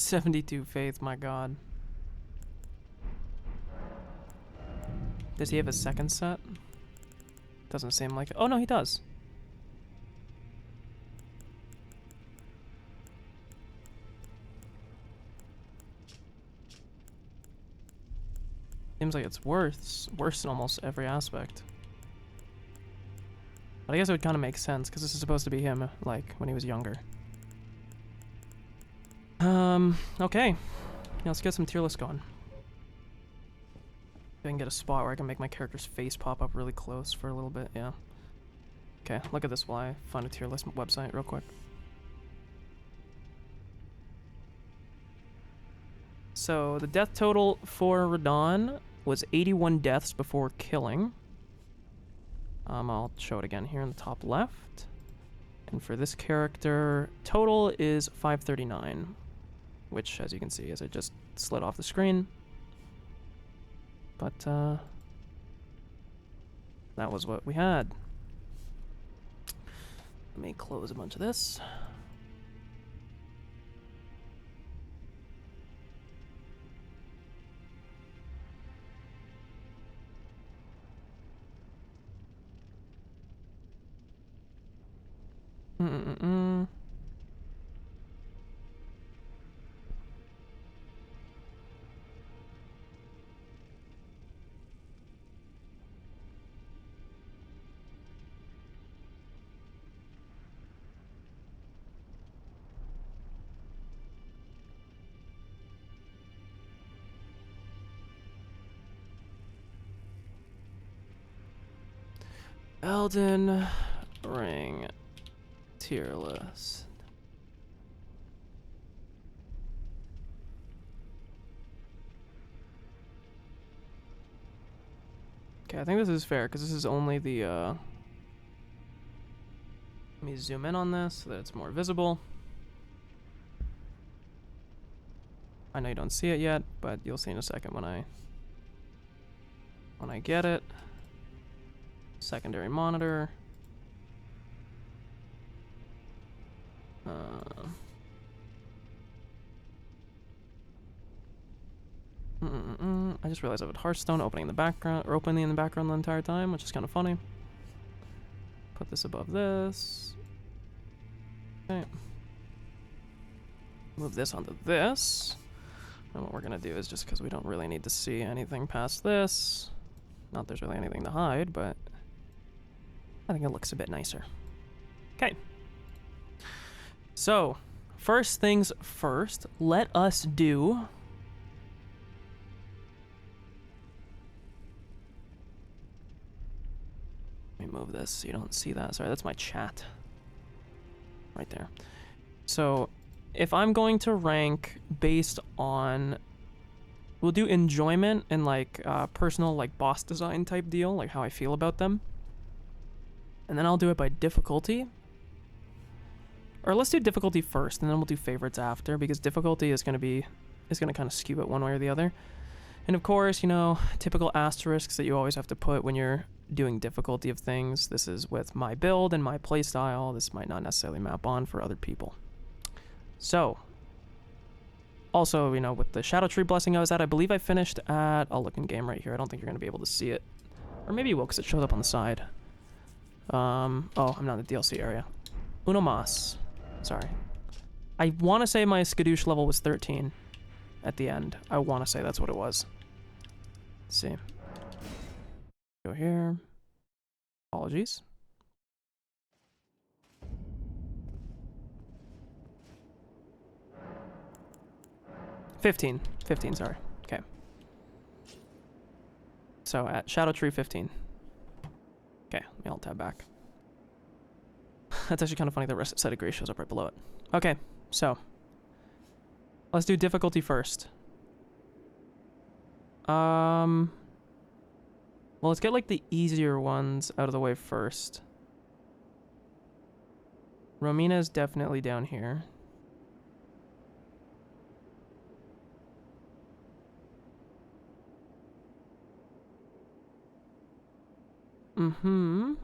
72 faith, my god. Does he have a second set? Doesn't seem like it. Oh, no, he does. Seems like it's worse in almost every aspect. But I guess it would kind of make sense, because this is supposed to be him, like, when he was younger. Okay. Yeah, let's get some tier list going. If I can get a spot where I can make my character's face pop up really close for a little bit, yeah. Okay, look at this while I find a tier list website real quick. So, the death total for Radahn was 81 deaths before killing. I'll show it again here in the top left. And for this character, total is 539. Which, as you can see, as I just slid off the screen. But, that was what we had. Let me close a bunch of this. Elden Ring tier list. Okay, I think this is fair, because this is only the, let me zoom in on this so that it's more visible. I know you don't see it yet, but you'll see in a second when I get it. Secondary monitor. I just realized I have Hearthstone opening in the background, or opening in the background the entire time, which is kind of funny. Put this above this. Okay. Move this onto this. And what we're gonna do is, just because we don't really need to see anything past this, not there's really anything to hide, but I think it looks a bit nicer. Okay. So, first things first, let us do... Let me move this so you don't see that. Sorry, that's my chat. Right there. So, if I'm going to rank based on... We'll do enjoyment and, like, personal, like, boss design type deal, like how I feel about them. And then I'll do it by difficulty. Or let's do difficulty first, and then we'll do favorites after, because difficulty is going to kind of skew it one way or the other. And of course, you know, typical asterisks that you always have to put when you're doing difficulty of things. This is with my build and my playstyle. This might not necessarily map on for other people. So, also, you know, with the Shadow Tree blessing I was at, I believe I finished at... I'll look in game right here. I don't think you're going to be able to see it. Or maybe you will, because it shows up on the side. Oh, I'm not in the DLC area. Uno mas. Sorry. I want to say my Skadoosh level was 13 at the end. I want to say that's what it was. Let's see. Go here. Apologies. $15, sorry. Okay. So at Shadow Tree 15. Okay, let me alt tab back. That's actually kind of funny that Rest Side of Grace shows up right below it. Okay, so let's do difficulty first. Well, let's get like the easier ones out of the way first. Romina is definitely down here. Mm-hmm.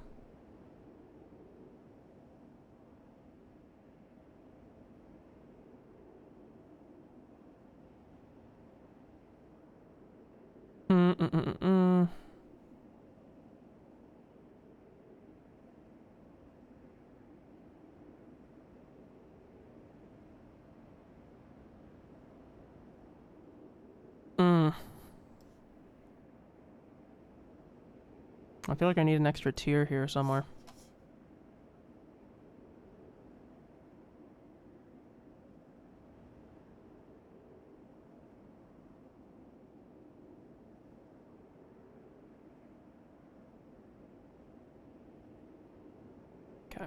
I feel like I need an extra tier here somewhere. Okay.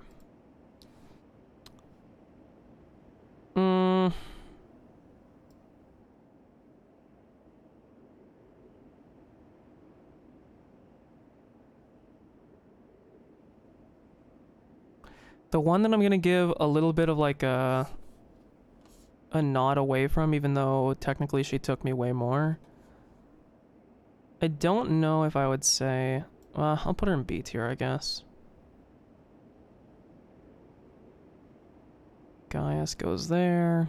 The one that I'm gonna give a little bit of like a nod away from, even though technically she took me way more. I don't know if I would say... I'll put her in B tier, I guess. Gaius goes there.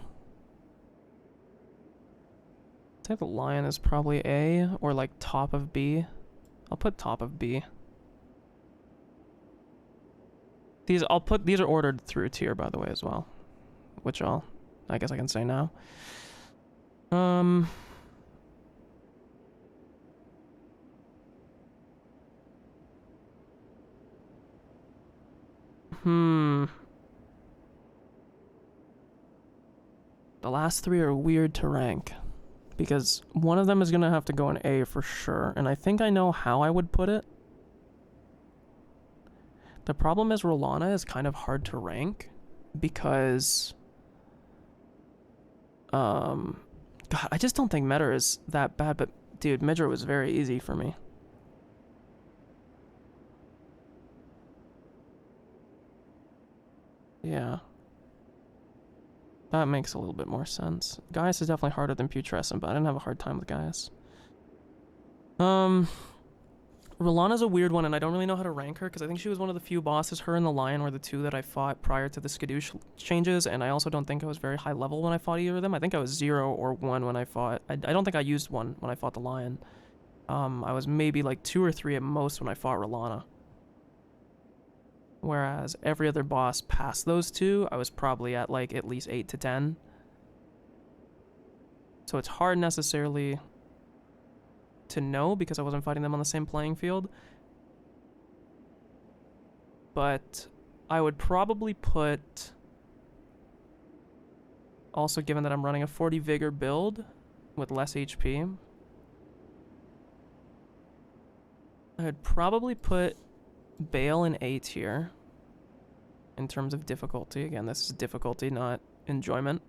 I'd say the lion is probably A, or like top of B. I'll put top of B. These are ordered through tier, by the way, as well. Which I guess I can say now. The last three are weird to rank. Because one of them is going to have to go in A for sure. And I think I know how I would put it. The problem is Rolana is kind of hard to rank. Because... God, I just don't think Meta is that bad. But, dude, Midra was very easy for me. Yeah. That makes a little bit more sense. Gaius is definitely harder than Putrescent, but I didn't have a hard time with Gaius. Rolana's a weird one, and I don't really know how to rank her, because I think she was one of the few bosses. Her and the Lion were the two that I fought prior to the Skadoosh changes, and I also don't think I was very high level when I fought either of them. I think I was 0 or 1 when I fought... I don't think I used 1 when I fought the Lion. I was maybe like 2 or 3 at most when I fought Rolana. Whereas every other boss past those two, I was probably at like at least 8 to 10. So it's hard necessarily to know because I wasn't fighting them on the same playing field. But I would probably put... Also, given that I'm running a 40 Vigor build with less HP, I would probably put Bale in A tier in terms of difficulty. Again, this is difficulty, not enjoyment.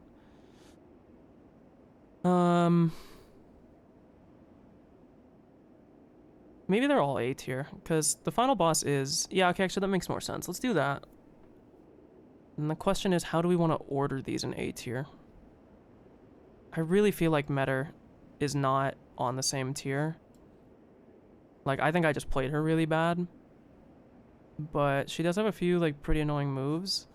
Maybe they're all A tier, because the final boss is... Yeah, okay, actually that makes more sense. Let's do that. And the question is, how do we want to order these in A tier? I really feel like Meta is not on the same tier. Like, I think I just played her really bad. But she does have a few, like, pretty annoying moves.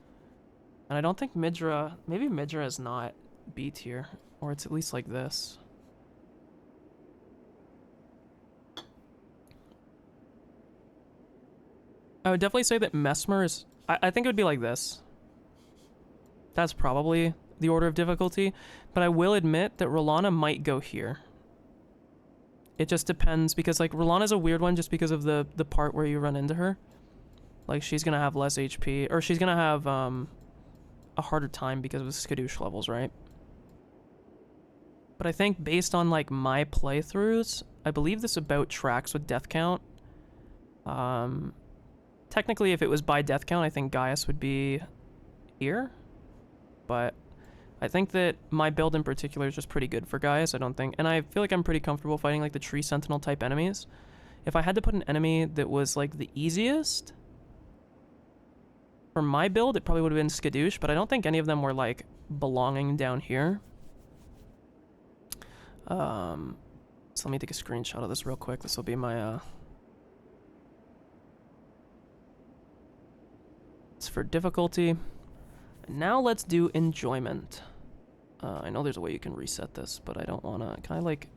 And I don't think Midra... Maybe Midra is not B tier. Or it's at least like this. I would definitely say that Mesmer is... I think it would be like this. That's probably the order of difficulty. But I will admit that Rolana might go here. It just depends, because, like, Rolana's a weird one just because of the part where you run into her. Like, she's gonna have less HP, or she's gonna have, a harder time because of the Skadoosh levels, right? But I think based on, like, my playthroughs, I believe this about tracks with death count. Technically, if it was by death count, I think Gaius would be here. But I think that my build in particular is just pretty good for Gaius, I don't think. And I feel like I'm pretty comfortable fighting, like, the Tree Sentinel type enemies. If I had to put an enemy that was, like, the easiest... For my build, it probably would have been Skadoosh, but I don't think any of them were, like, belonging down here. So let me take a screenshot of this real quick. This will be my, It's for difficulty. And now let's do enjoyment. I know there's a way you can reset this, but I don't want to... Can I, like...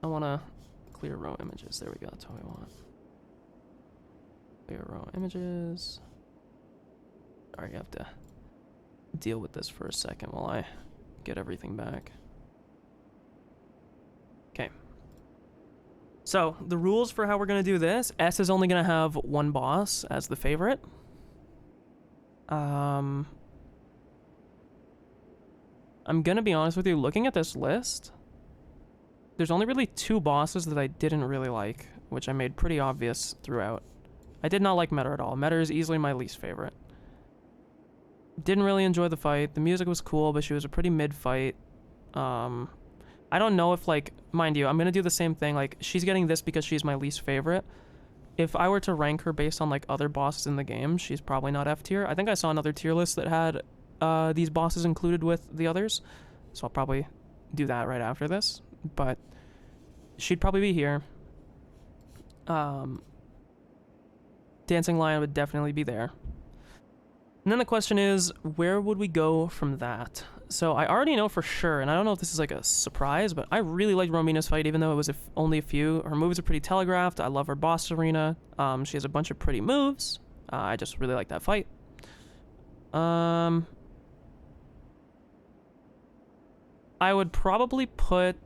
I want to clear row images. There we go. That's what we want. Clear row images. Sorry, you have to deal with this for a second while I get everything back. Okay. So, the rules for how we're going to do this, S is only going to have one boss as the favorite. I'm going to be honest with you, looking at this list, there's only really 2 bosses that I didn't really like, which I made pretty obvious throughout. I did not like Meta at all. Meta is easily my least favorite. Didn't really enjoy the fight. The music was cool, but she was a pretty mid fight. I don't know if, like, mind you, I'm gonna do the same thing. Like, she's getting this because she's my least favorite. If I were to rank her based on, like, other bosses in the game, she's probably not F tier. I think I saw another tier list that had these bosses included with the others, so I'll probably do that right after this. But she'd probably be here. Dancing Lion would definitely be there. And then the question is, where would we go from that? So I already know for sure, and I don't know if this is like a surprise, but I really liked Romina's fight, even though it was only a few. Her moves are pretty telegraphed. I love her boss arena. She has a bunch of pretty moves. I just really like that fight. I would probably put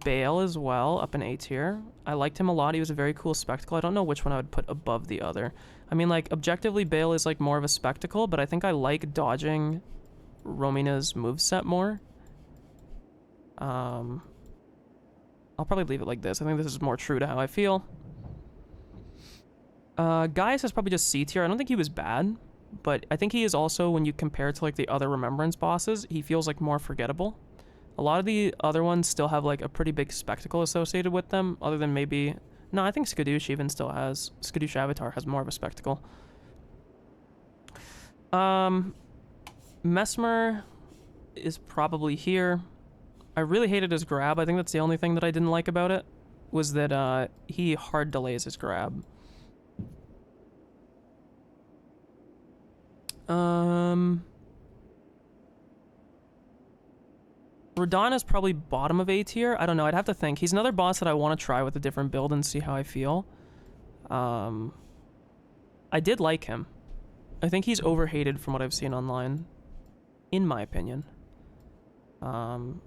Bale as well up in A tier. I liked him a lot. He was a very cool spectacle. I don't know which one I would put above the other. I mean, like, objectively, Bale is, like, more of a spectacle, but I think I like dodging Romina's moveset more. I'll probably leave it like this. I think this is more true to how I feel. Gaius is probably just C tier. I don't think he was bad, but I think he is also, when you compare it to, like, the other Remembrance bosses, he feels, like, more forgettable. A lot of the other ones still have, like, a pretty big spectacle associated with them, other than maybe... No, I think Skadoosh even still has... Skadoosh Avatar has more of a spectacle. Mesmer is probably here. I really hated his grab. I think that's the only thing that I didn't like about it, was that he hard delays his grab. Radahn is probably bottom of A tier. I don't know. I'd have to think. He's another boss that I want to try with a different build and see how I feel. I did like him. I think he's overhated from what I've seen online, in my opinion. Probably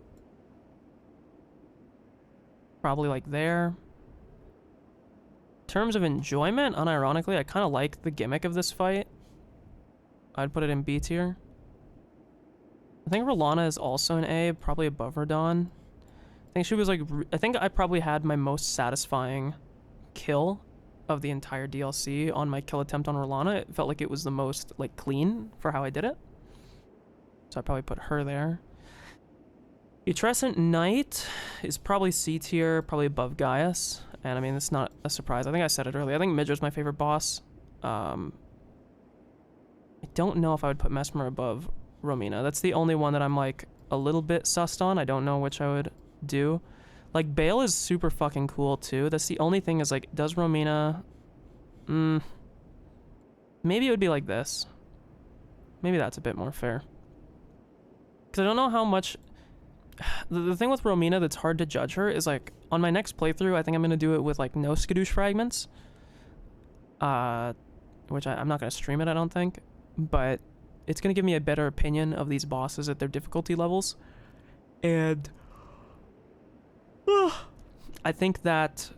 like there. In terms of enjoyment, unironically, I kind of like the gimmick of this fight. I'd put it in B tier. I think Rolana is also an A, probably above Radahn. I think she was like... I think I probably had my most satisfying kill of the entire DLC on my kill attempt on Rolana. It felt like it was the most, like, clean for how I did it. So I'd probably put her there. Putrescent Knight is probably C tier, probably above Gaius. And I mean, it's not a surprise. I think I said it earlier. I think Midra's my favorite boss. I don't know if I would put Mesmer above Romina. That's the only one that I'm, like, a little bit sussed on. I don't know which I would do. Like, Bale is super fucking cool, too. That's the only thing is, like, does Romina... maybe it would be like this. Maybe that's a bit more fair. Because I don't know how much... The thing with Romina that's hard to judge her is, like, on my next playthrough, I think I'm going to do it with, like, no Skadoosh fragments. Which I'm not going to stream it, I don't think. But it's going to give me a better opinion of these bosses at their difficulty levels. And I think that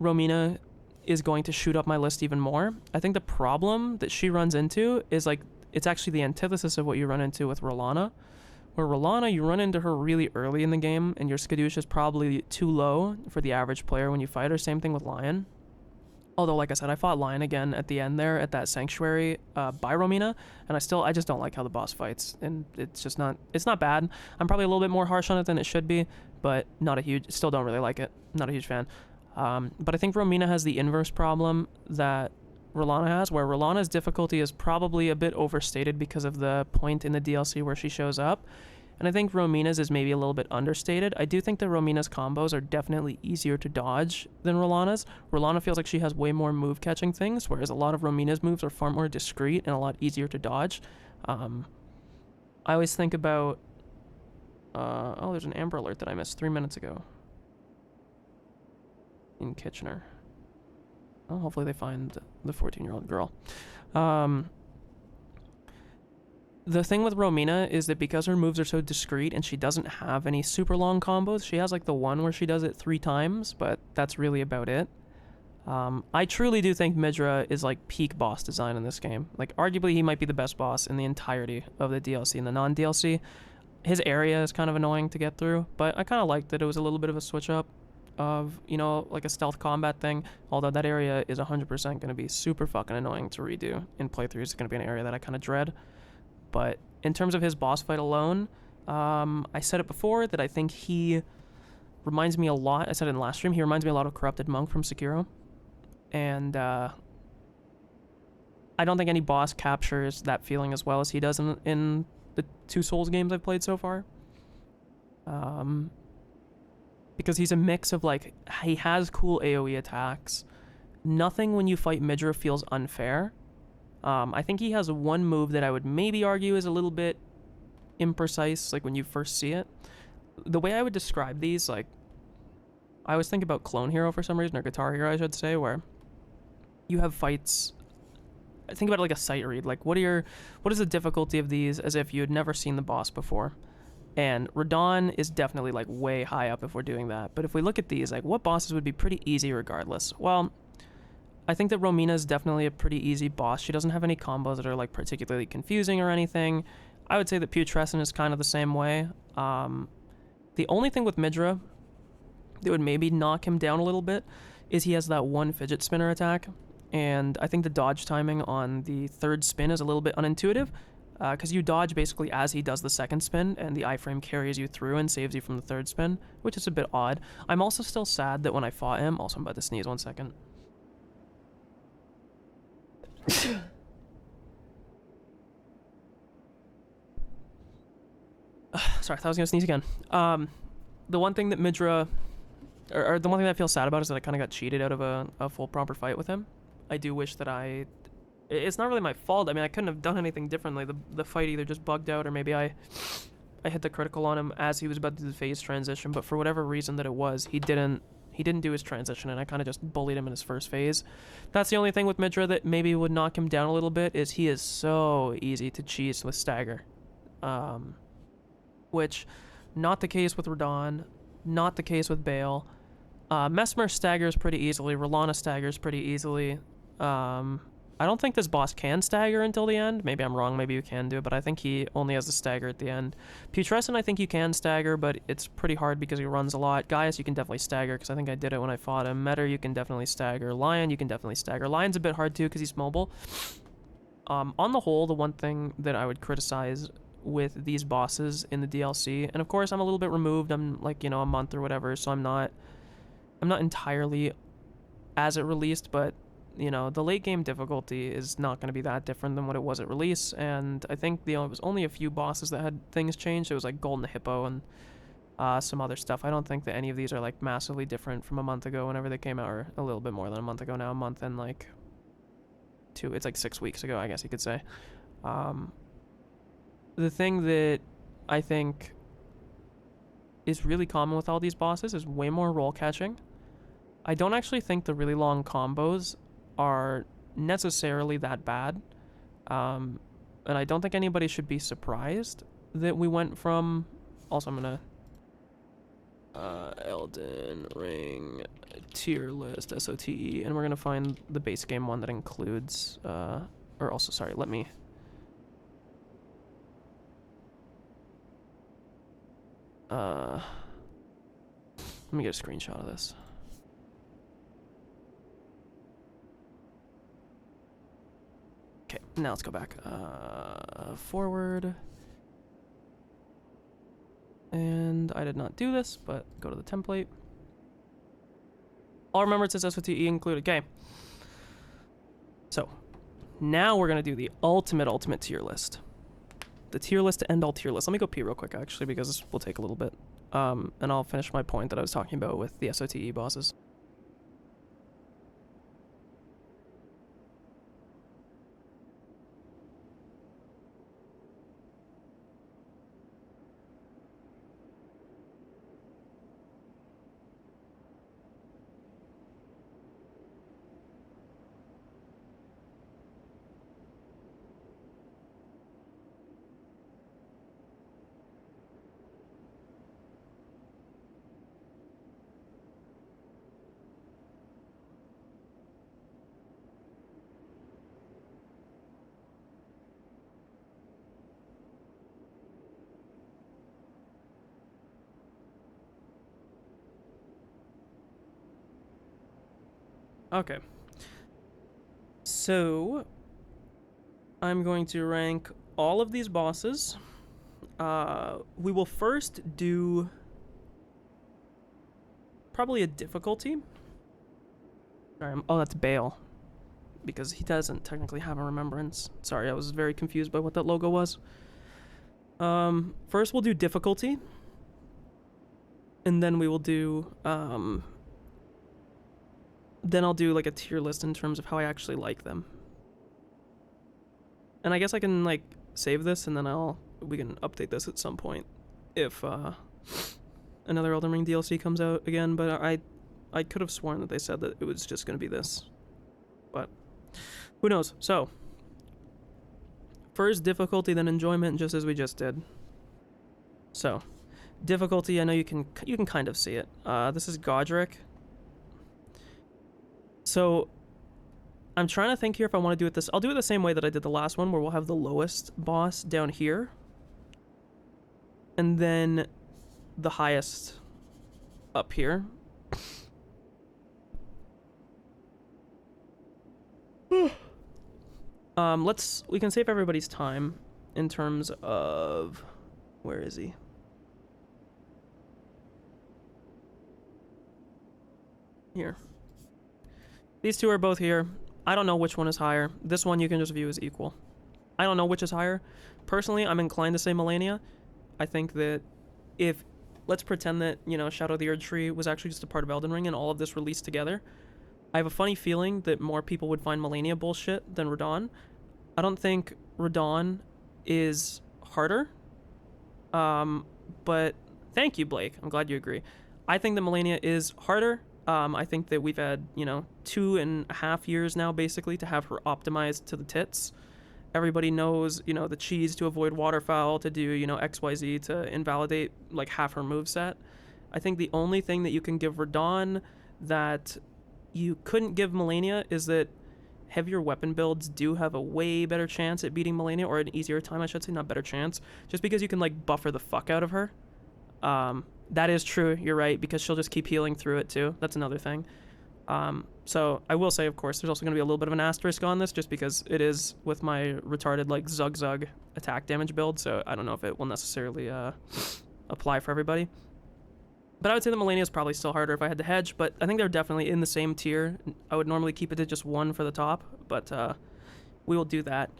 Romina is going to shoot up my list even more. I think the problem that she runs into is, like, it's actually the antithesis of what you run into with Rolana. Where Rolana, you run into her really early in the game, and your Skadoosh is probably too low for the average player when you fight her. Same thing with Lion. Although, like I said, I fought Lion again at the end there at that sanctuary by Romina, and I just don't like how the boss fights, and it's not bad. I'm probably a little bit more harsh on it than it should be, but still don't really like it. Not a huge fan. But I think Romina has the inverse problem that Rolana has, where Rolana's difficulty is probably a bit overstated because of the point in the DLC where she shows up. And I think Romina's is maybe a little bit understated. I do think that Romina's combos are definitely easier to dodge than Rolana's. Rolana feels like she has way more move catching things, whereas a lot of Romina's moves are far more discreet and a lot easier to dodge. I always think about... oh, there's an Amber Alert that I missed 3 minutes ago. In Kitchener. Well, hopefully they find the 14-year-old girl. The thing with Romina is that because her moves are so discreet and she doesn't have any super long combos, she has like the one where she does it 3 times, but that's really about it. I truly do think Midra is like peak boss design in this game. Like arguably he might be the best boss in the entirety of the DLC and the non-DLC. His area is kind of annoying to get through, but I kind of liked that it was a little bit of a switch up of, you know, like a stealth combat thing, although that area is 100% going to be super fucking annoying to redo in playthroughs. It's going to be an area that I kind of dread. But in terms of his boss fight alone, I said it before that I think he reminds me a lot, I said it in the last stream, he reminds me a lot of Corrupted Monk from Sekiro. And I don't think any boss captures that feeling as well as he does in the 2 Souls games I've played so far. Because he's a mix of like, he has cool AoE attacks. Nothing when you fight Midra feels unfair. I think he has one move that I would maybe argue is a little bit imprecise, like when you first see it. The way I would describe these, like, I always think about Clone Hero for some reason, or Guitar Hero, I should say, where you have fights. Think about it like a sight read. Like, what is the difficulty of these as if you had never seen the boss before? And Radahn is definitely like way high up if we're doing that. But if we look at these, like, what bosses would be pretty easy regardless? Well, I think that Romina is definitely a pretty easy boss. She doesn't have any combos that are like particularly confusing or anything. I would say that Putrescent is kind of the same way. The only thing with Midra that would maybe knock him down a little bit is he has that one fidget spinner attack. And I think the dodge timing on the 3rd spin is a little bit unintuitive, because you dodge basically as he does the 2nd spin, and the iframe carries you through and saves you from the 3rd spin, which is a bit odd. I'm also still sad that when I fought him... Also, I'm about to sneeze, 1 second. Sorry, I thought I was gonna sneeze again. The one thing that Midra... Or the one thing that I feel sad about is that I kind of got cheated out of a full proper fight with him. I do wish that it's not really my fault. I mean, I couldn't have done anything differently. The fight either just bugged out, or maybe I hit the critical on him as he was about to do the phase transition, but for whatever reason that it was, he didn't do his transition, and I kind of just bullied him in his first phase. That's the only thing with Midra that maybe would knock him down a little bit, is he is so easy to cheese with stagger. Which, not the case with Radahn, not the case with Bale. Messmer staggers pretty easily, Rolana staggers pretty easily. I don't think this boss can stagger until the end. Maybe I'm wrong, maybe you can do it, but I think he only has the stagger at the end. Putrescent, I think you can stagger, but it's pretty hard because he runs a lot. Gaius, you can definitely stagger, because I think I did it when I fought him. Metter, you can definitely stagger. Lion, you can definitely stagger. Lion's a bit hard too, because he's mobile. On the whole, the one thing that I would criticize with these bosses in the DLC, and of course I'm a little bit removed, I'm like, you know, a month or whatever, so I'm not entirely as it released, but you know, the late game difficulty is not going to be that different than what it was at release, and I think it was only a few bosses that had things changed. It was like Golden Hippo and some other stuff. I don't think that any of these are like massively different from a month ago whenever they came out, or a little bit more than a month ago now, a month and like it's like 6 weeks ago, I guess you could say. The thing that I think is really common with all these bosses is way more roll catching. I don't actually think the really long combos are necessarily that bad. And I don't think anybody should be surprised that we went from... Also, I'm gonna... Elden Ring tier list SOTE, and we're gonna find the base game one that includes... or also, sorry, let me... let me get a screenshot of this. Okay, now let's go back. Forward. And I did not do this, but go to the template. I'll remember it says SOTE included. Okay. So, now we're going to do the ultimate tier list. The tier list to end all tier lists. Let me go pee real quick, actually, because this will take a little bit. And I'll finish my point that I was talking about with the SOTE bosses. Okay. So, I'm going to rank all of these bosses. We will first do probably a difficulty. Sorry, oh, that's Bale. Because he doesn't technically have a remembrance. Sorry, I was very confused by what that logo was. First we'll do difficulty. And then we will do, then I'll do like a tier list in terms of how I actually like them. And I guess I can like save this and then we can update this at some point if another Elden Ring DLC comes out again, but I could have sworn that they said that it was just going to be this. But who knows? So, first difficulty, then enjoyment, just as we just did. So, difficulty, I know you can kind of see it. This is Godric. So, I'm trying to think here if I want to do it this. I'll do it the same way that I did the last one, where we'll have the lowest boss down here. And then the highest up here. We can save everybody's time in terms of, where is he? Here. These two are both here. I don't know which one is higher. This one you can just view as equal. I don't know which is higher. Personally, I'm inclined to say Malenia. I think that if, let's pretend that, you know, Shadow of the Erdtree was actually just a part of Elden Ring and all of this released together. I have a funny feeling that more people would find Malenia bullshit than Radahn. I don't think Radahn is harder. But thank you, Blake. I'm glad you agree. I think that Malenia is harder. I think that we've had, 2.5 years now, basically, to have her optimized to the tits. Everybody knows, the cheese to avoid waterfowl, to do, XYZ to invalidate, like, half her moveset. I think the only thing that you can give Radahn that you couldn't give Malenia is that heavier weapon builds do have a way better chance at beating Malenia, or an easier time, I should say, not better chance, just because you can, like, buffer the fuck out of her. That is true, you're right, because she'll just keep healing through it too. That's another thing. So I will say, of course, there's also going to be a little bit of an asterisk on this, just because it is with my retarded, like, Zug attack damage build, so I don't know if it will necessarily apply for everybody. But I would say that Malenia is probably still harder if I had to hedge, but I think they're definitely in the same tier. I would normally keep it to just one for the top, but we will do that.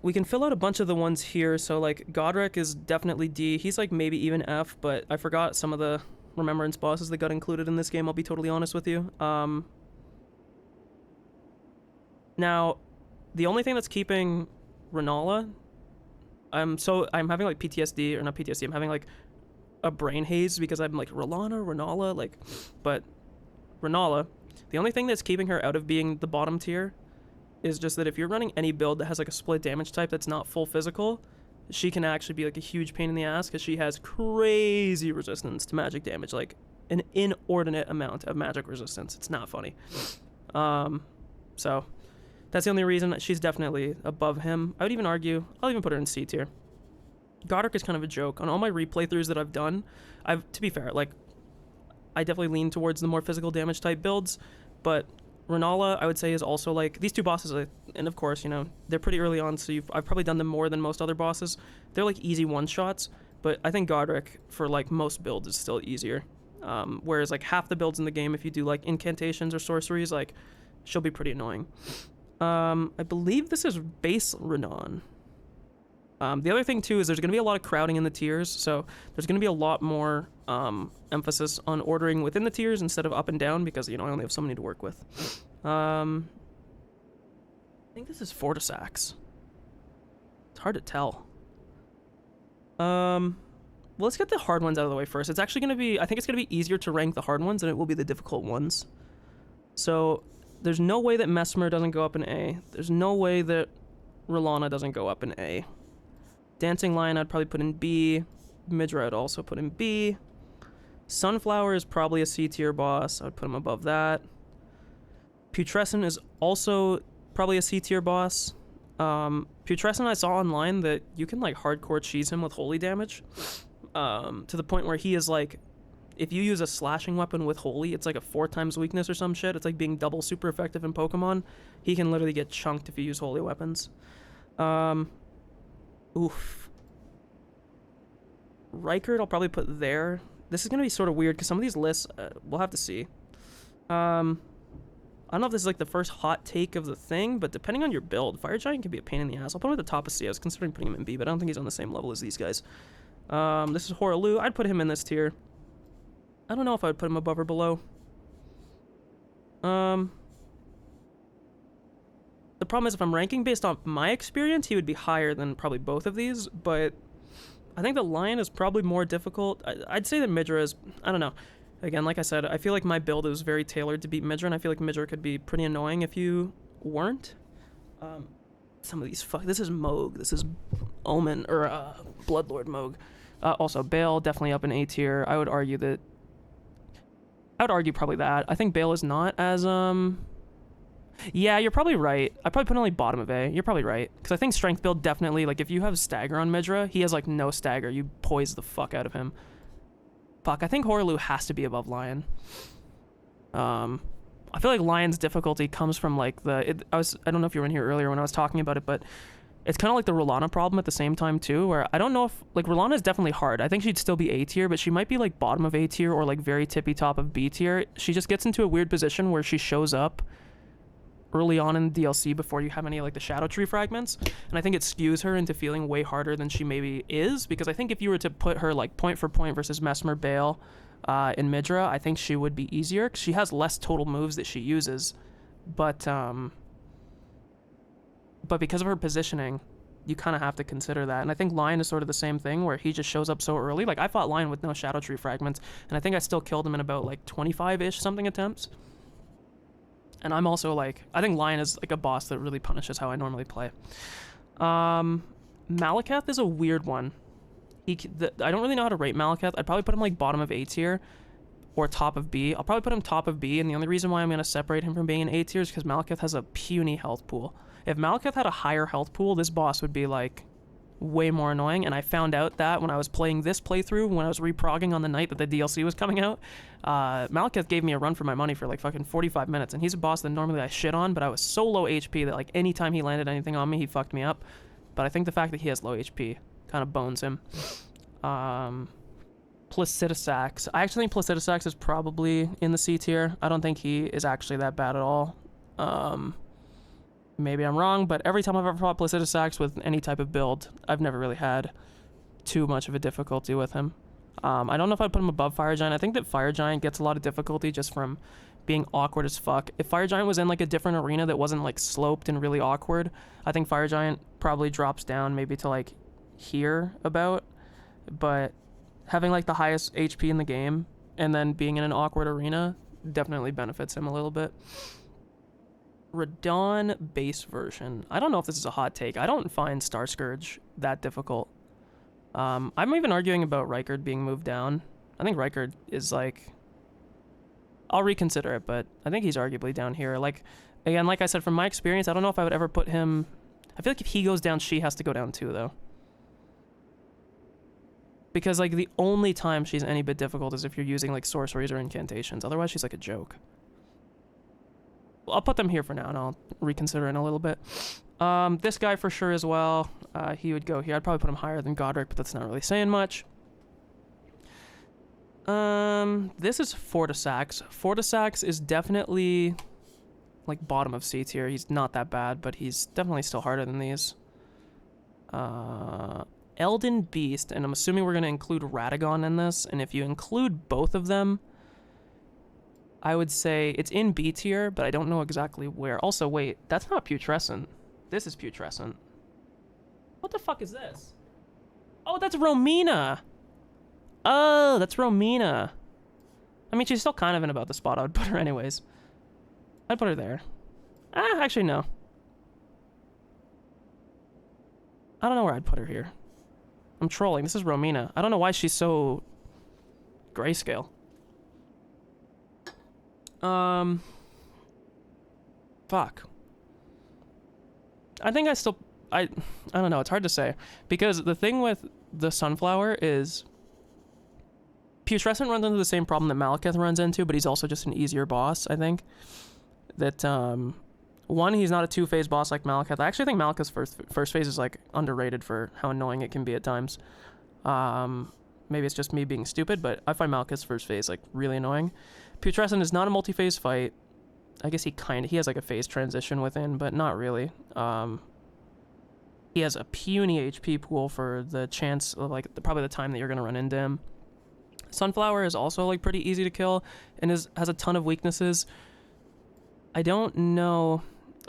We can fill out a bunch of the ones here, so like Godric is definitely D. He's like maybe even F, but I forgot some of the remembrance bosses that got included in this game, I'll be totally honest with you. Now, the only thing that's keeping Renala, I'm having like PTSD, or not PTSD, I'm having like a brain haze because I'm like Renala, like, but Renala, the only thing that's keeping her out of being the bottom tier is just that if you're running any build that has like a split damage type that's not full physical, she can actually be like a huge pain in the ass because she has crazy resistance to magic damage, like an inordinate amount of magic resistance. It's not funny. So that's the only reason that she's definitely above him. I would even argue, I'll even put her in C tier. Godric is kind of a joke. On all my replaythroughs that I've done, to be fair, like, I definitely lean towards the more physical damage type builds, but Renala, I would say, is also like, these two bosses, and of course, they're pretty early on, so I've probably done them more than most other bosses. They're like easy one-shots, but I think Godric, for like most builds, is still easier. Whereas like half the builds in the game, if you do like incantations or sorceries, like, she'll be pretty annoying. I believe this is base Radahn. The other thing too is there's going to be a lot of crowding in the tiers, so there's going to be a lot more emphasis on ordering within the tiers instead of up and down, because I only have so many to work with. I think this is Fortisax. It's hard to tell. Well, let's get the hard ones out of the way first. It's actually going to be, I think it's going to be easier to rank the hard ones than it will be the difficult ones. So there's no way that Mesmer doesn't go up in A. There's no way that R'hllana doesn't go up in A. Dancing Lion I'd probably put in B. Midra I'd also put in B. Sunflower is probably a C tier boss. I'd put him above that. Putrescent is also probably a C tier boss. Putrescent, I saw online that you can like hardcore cheese him with holy damage. To the point where he is like if you use a slashing weapon with Holy, it's like a 4 times weakness or some shit. It's like being double super effective in Pokemon. He can literally get chunked if you use Holy weapons. Oof. Rykard I'll probably put there. This is going to be sort of weird because some of these lists, we'll have to see. I don't know if this is like the first hot take of the thing, but depending on your build, Fire Giant can be a pain in the ass. I'll put him at the top of C. I was considering putting him in B, but I don't think he's on the same level as these guys. This is Horaloo. I'd put him in this tier. I don't know if I would put him above or below. The problem is if I'm ranking based on my experience, he would be higher than probably both of these, but I think the Lion is probably more difficult. I'd say that Midra is, I don't know. Again, like I said, I feel like my build is very tailored to beat Midra, and I feel like Midra could be pretty annoying if you weren't. Some of these, this is Moog, this is Omen, or Bloodlord Moog. Also, Bale, definitely up in A tier. I would argue probably that. I think Bale is not as, yeah, you're probably right. I probably put only bottom of A. You're probably right. Because I think strength build definitely, like, if you have stagger on Midra, he has, like, no stagger. You poise the fuck out of him. Fuck, I think Horaloo has to be above Lion. I feel like Lion's difficulty comes from, like, I don't know if you were in here earlier when I was talking about it, but it's kind of like the Rolana problem at the same time, too, where I don't know if, like, Rolana is definitely hard. I think she'd still be A tier, but she might be, like, bottom of A tier or, like, very tippy top of B tier. She just gets into a weird position where she shows up early on in the DLC before you have any like the Shadow Tree fragments, and I think it skews her into feeling way harder than she maybe is, because I think if you were to put her like point for point versus Mesmer, Bale in Midra, I think she would be easier because she has less total moves that she uses, but because of her positioning you kind of have to consider that. And I think Lion is sort of the same thing where he just shows up so early. Like I fought Lion with no Shadow Tree fragments and I think I still killed him in about like 25-ish something attempts. And I'm also like, I think Lion is like a boss that really punishes how I normally play. Malakath is a weird one. I don't really know how to rate Malakath. I'd probably put him like bottom of A tier or top of B. I'll probably put him top of B, and the only reason why I'm going to separate him from being an A tier is because Malakath has a puny health pool. If Malakath had a higher health pool, this boss would be like way more annoying, and I found out that when I was playing this playthrough, when I was reprogging on the night that the DLC was coming out. Malakath gave me a run for my money for like fucking 45 minutes, and he's a boss that normally I shit on, but I was so low HP that like anytime he landed anything on me, he fucked me up. But I think the fact that he has low HP kind of bones him. Placidusax. I actually think Placidusax is probably in the C tier. I don't think he is actually that bad at all. Maybe I'm wrong, but every time I've ever fought Placidusax with any type of build, I've never really had too much of a difficulty with him. I don't know if I'd put him above Fire Giant. I think that Fire Giant gets a lot of difficulty just from being awkward as fuck. If Fire Giant was in like a different arena that wasn't like sloped and really awkward, I think Fire Giant probably drops down maybe to like here about. But having like the highest HP in the game and then being in an awkward arena definitely benefits him a little bit. Radahn base version. I don't know if this is a hot take. I don't find Star Scourge that difficult. I'm even arguing about Rykard being moved down. I think Rykard is like... I'll reconsider it, but I think he's arguably down here. Like, again, like I said, from my experience, I don't know if I would ever put him... I feel like if he goes down, she has to go down too, though. Because, like, the only time she's any bit difficult is if you're using, like, sorceries or incantations. Otherwise, she's like a joke. I'll put them here for now, and I'll reconsider in a little bit. This guy for sure as well. He would go here. I'd probably put him higher than Godric, but that's not really saying much. This is Fortisax. Fortisax is definitely like bottom of C tier. He's not that bad, but he's definitely still harder than these. Elden Beast, and I'm assuming we're going to include Radahn in this, and if you include both of them, I would say it's in B tier, but I don't know exactly where. Also, wait, that's not Putrescent. This is Putrescent. What the fuck is this? Oh, that's Romina! Oh, that's Romina. I mean, she's still kind of in about the spot I would put her anyways. I'd put her there. Actually, no. I don't know where I'd put her here. I'm trolling. This is Romina. I don't know why she's so... grayscale. Fuck. I think I still... I don't know. It's hard to say. Because the thing with the Sunflower is... Putrescent runs into the same problem that Malekith runs into, but he's also just an easier boss, I think. That, one, he's not a two-phase boss like Malekith. I actually think Malekith's first phase is, like, underrated for how annoying it can be at times. Maybe it's just me being stupid, but I find Malekith's first phase, like, really annoying. Putrescent is not a multi-phase fight. I guess he has, like, a phase transition within, but not really. He has a puny HP pool for the chance of, like, probably the time that you're going to run into him. Sunflower is also, like, pretty easy to kill and has a ton of weaknesses. I don't know.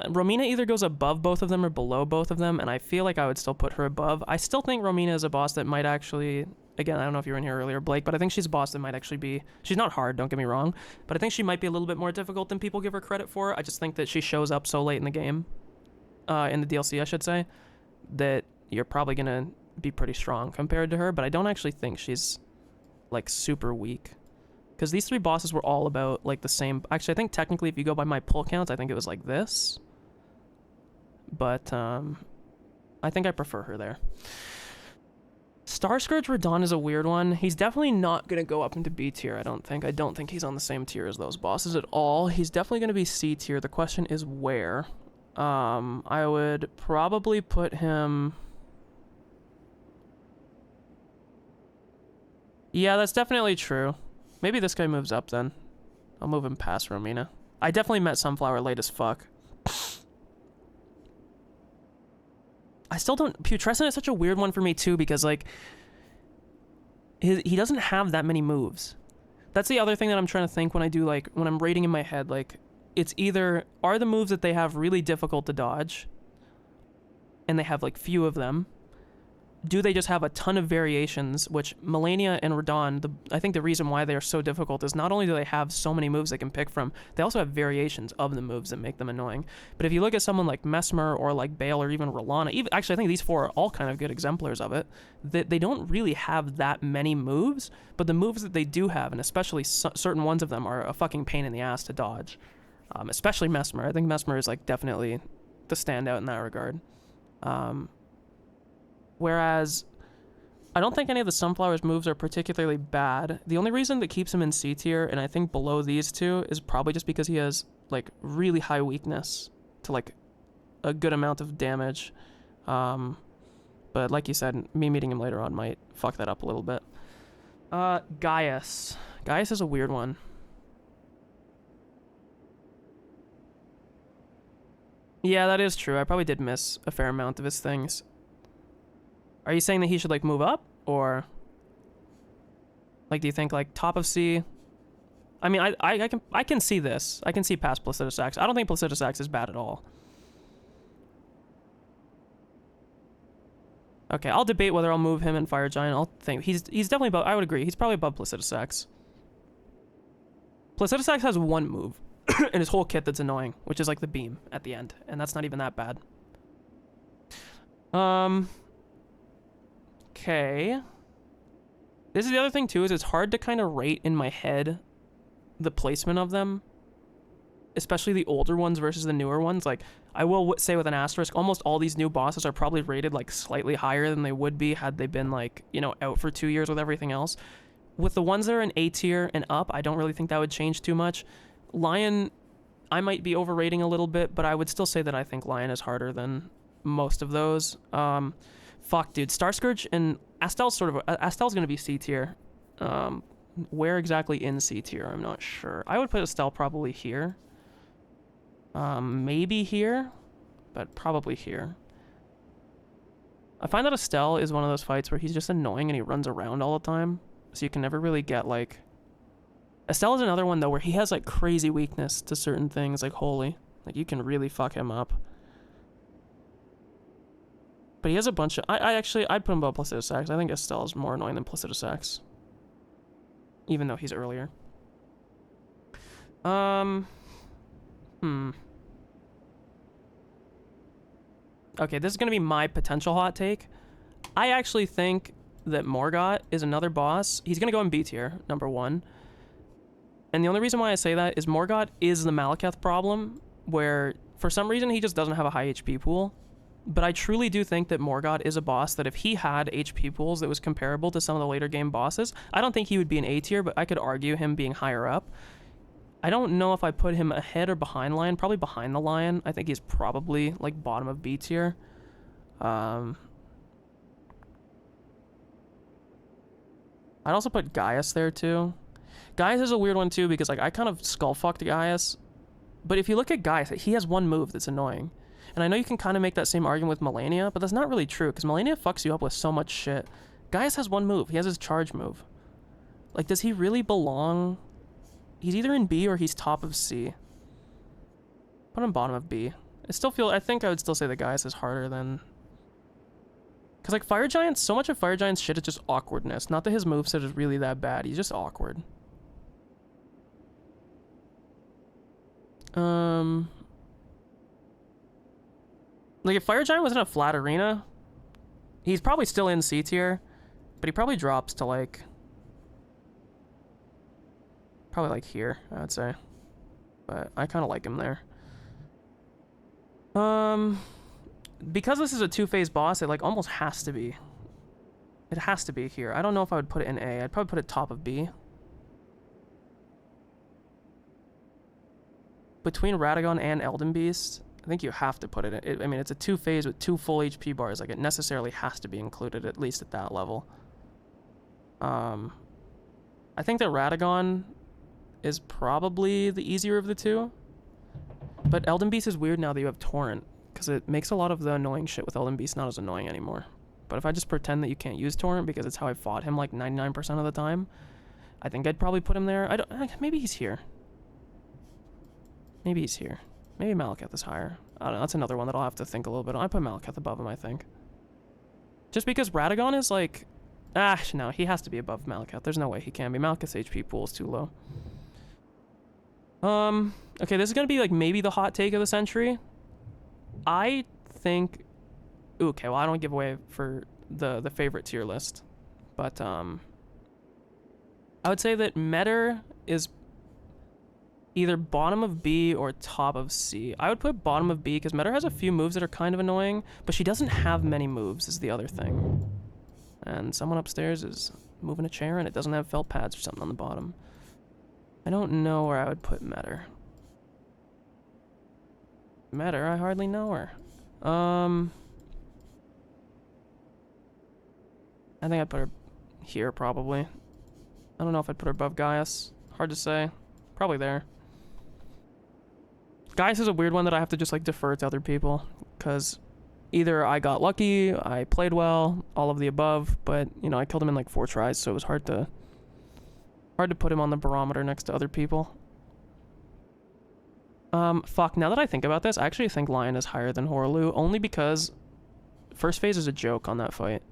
Romina either goes above both of them or below both of them, and I feel like I would still put her above. I still think Romina is a boss that might actually... Again, I don't know if you were in here earlier, Blake, but I think she's a boss that might actually be... She's not hard, don't get me wrong, but I think she might be a little bit more difficult than people give her credit for. I just think that she shows up so late in the game, in the DLC, I should say, that you're probably going to be pretty strong compared to her, but I don't actually think she's, like, super weak. Because these three bosses were all about, like, the same... Actually, I think technically if you go by my pull counts, I think it was like this. But, I think I prefer her there. Starscourge Radahn is a weird one. He's definitely not going to go up into B tier, I don't think. I don't think he's on the same tier as those bosses at all. He's definitely going to be C tier. The question is where. I would probably put him... Yeah, that's definitely true. Maybe this guy moves up then. I'll move him past Romina. I definitely met Sunflower late as fuck. I still don't... Putrescent is such a weird one for me too, because, like, he doesn't have that many moves. That's the other thing that I'm trying to think when I do, like, when I'm rating in my head, like, it's either, are the moves that they have really difficult to dodge, and they have, like, few of them? Do they just have a ton of variations, which Melania and Radahn, I think the reason why they are so difficult is not only do they have so many moves they can pick from, they also have variations of the moves that make them annoying. But if you look at someone like Mesmer or like Bale or even Rolana, actually I think these four are all kind of good exemplars of it, that they don't really have that many moves, but the moves that they do have, and especially certain ones of them, are a fucking pain in the ass to dodge. Especially Mesmer. I think Mesmer is, like, definitely the standout in that regard. Whereas, I don't think any of the Sunflower's moves are particularly bad. The only reason that keeps him in C tier, and I think below these two, is probably just because he has, like, really high weakness to, like, a good amount of damage. But like you said, me meeting him later on might fuck that up a little bit. Gaius. Gaius is a weird one. Yeah, that is true. I probably did miss a fair amount of his things. Are you saying that he should, like, move up? Or, like, do you think, like, top of C? I mean, I can see this. I can see past Placiduous Axe. I don't think Placiduous Axe is bad at all. Okay, I'll debate whether I'll move him and Fire Giant. I'll think he's definitely above. I would agree. He's probably above Placiduous Axe. Placiduous Axe has one move in his whole kit that's annoying, which is, like, the beam at the end, and that's not even that bad. Okay. This is the other thing too, is it's hard to kind of rate in my head the placement of them, especially the older ones versus the newer ones. Like, I will say with an asterisk, almost all these new bosses are probably rated, like, slightly higher than they would be had they been, like, you know, out for 2 years with everything else. With the ones that are in A tier and up, I don't really think that would change too much. Lion, I might be overrating a little bit, but I would still say that I think Lion is harder than most of those. Fuck, dude. Starscourge and Astel's Astel's gonna be C tier. Where exactly in C tier? I'm not sure. I would put Astel probably here. Maybe here, but probably here. I find that Astel is one of those fights where he's just annoying and he runs around all the time, so you can never really get, like... Astel is another one, though, where he has, like, crazy weakness to certain things, like Holy. Like, you can really fuck him up. But he has a bunch of... I'd put him above Placiduous Axe. I think Astel is more annoying than Placiduous Axe. Even though he's earlier. Okay, this is going to be my potential hot take. I actually think that Morgott is another boss. He's going to go in B tier, number 1. And the only reason why I say that is Morgott is the Malekith problem, where for some reason he just doesn't have a high HP pool. But I truly do think that Morgott is a boss that if he had HP pools that was comparable to some of the later game bosses, I don't think he would be an A tier, but I could argue him being higher up. I don't know if I put him ahead or behind Lion. Probably behind the Lion. I think he's probably like bottom of B tier. I'd also put Gaius there too. Gaius is a weird one too because like I kind of skull fucked Gaius. But if you look at Gaius, he has one move that's annoying. And I know you can kind of make that same argument with Melania, but that's not really true, because Melania fucks you up with so much shit. Gaius has one move. He has his charge move. Like, does he really belong? He's either in B or he's top of C. Put him bottom of B. I think I would still say that Gaius is harder than... Because, like, Fire Giant's, so much of Fire Giant's shit is just awkwardness. Not that his moveset is really that bad. He's just awkward. Like, if Fire Giant was in a flat arena, he's probably still in C tier, but he probably drops to, like... Probably, like, here, I would say. But I kind of like him there. Because this is a two-phase boss, it, like, almost has to be. It has to be here. I don't know if I would put it in A. I'd probably put it top of B. Between Radahn and Elden Beast, I think you have to put it in. I mean, it's a two-phase with 2 full HP bars. Like, it necessarily has to be included, at least at that level. I think that Radahn is probably the easier of the two. But Elden Beast is weird now that you have Torrent, because it makes a lot of the annoying shit with Elden Beast not as annoying anymore. But if I just pretend that you can't use Torrent, because it's how I fought him like 99% of the time, I think I'd probably put him there. Maybe he's here. Maybe he's here. Maybe Malekith is higher. I don't know. That's another one that I'll have to think a little bit on. I put Malekith above him, I think. Just because Radahn is like... no. He has to be above Malekith. There's no way he can be. Malekith's HP pool is too low. Okay, this is going to be like maybe the hot take of the century. I think... Okay, well, I don't give away for the favorite tier list. But, I would say that Metter is... either bottom of B or top of C. I would put bottom of B because Metter has a few moves that are kind of annoying, but she doesn't have many moves is the other thing. And someone upstairs is moving a chair and it doesn't have felt pads or something on the bottom. I don't know where I would put Metter. Metter, I hardly know her. I think I'd put her here probably. I don't know if I'd put her above Gaius. Hard to say. Probably there. Gaius is a weird one that I have to just like defer to other people because either I got lucky, I played well, all of the above, but you know I killed him in like 4 tries, so it was hard to put him on the barometer next to other people. Fuck. Now that I think about this, I actually think Lion is higher than Horlu only because first phase is a joke on that fight.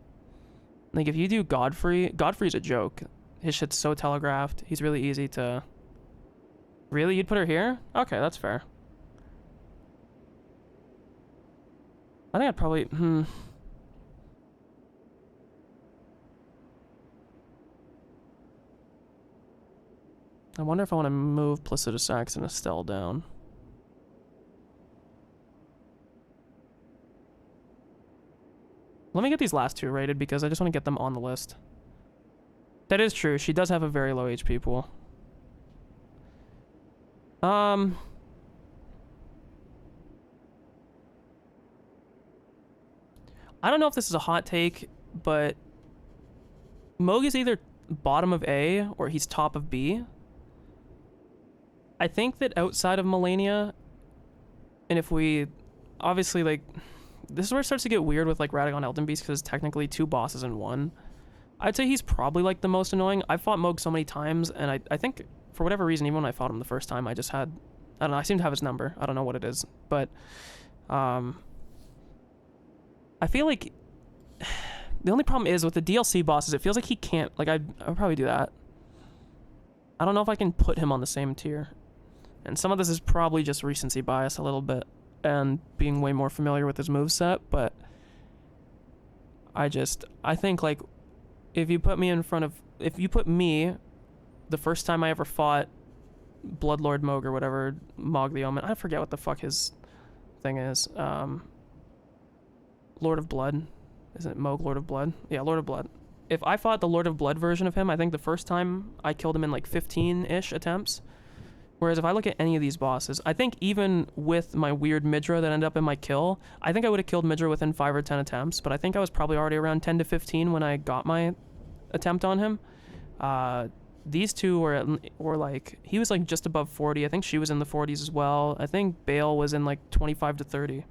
Like if you do Godfrey's a joke. His shit's so telegraphed. He's really easy to. Really? You'd put her here? Okay, that's fair. I think I'd probably... I wonder if I want to move Placidus Axe and Estelle down. Let me get these last 2 rated because I just want to get them on the list. That is true. She does have a very low HP pool. I don't know if this is a hot take, but Moog is either bottom of A or he's top of B. I think that outside of Melania, and if we obviously like this is where it starts to get weird with like Radahn Elden Beast because it's technically 2 bosses in one. I'd say he's probably like the most annoying. I've fought Moog so many times, and I think for whatever reason, even when I fought him the first time, I just had, I don't know, I seem to have his number. I don't know what it is, but I feel like the only problem is with the DLC bosses, it feels like he can't, like I'd probably do that. I don't know if I can put him on the same tier. And some of this is probably just recency bias a little bit and being way more familiar with his moveset, but I think like if you put me the first time I ever fought Bloodlord Moog or whatever, Mog the Omen, I forget what the fuck his thing is. Lord of Blood. Isn't it Moog Lord of Blood? Yeah, Lord of Blood. If I fought the Lord of Blood version of him, I think the first time I killed him in like 15-ish attempts. Whereas if I look at any of these bosses, I think even with my weird Midra that ended up in my kill, I think I would have killed Midra within 5 or 10 attempts, but I think I was probably already around 10 to 15 when I got my attempt on him. These two were like, he was like just above 40. I think she was in the 40s as well. I think Bale was in like 25 to 30.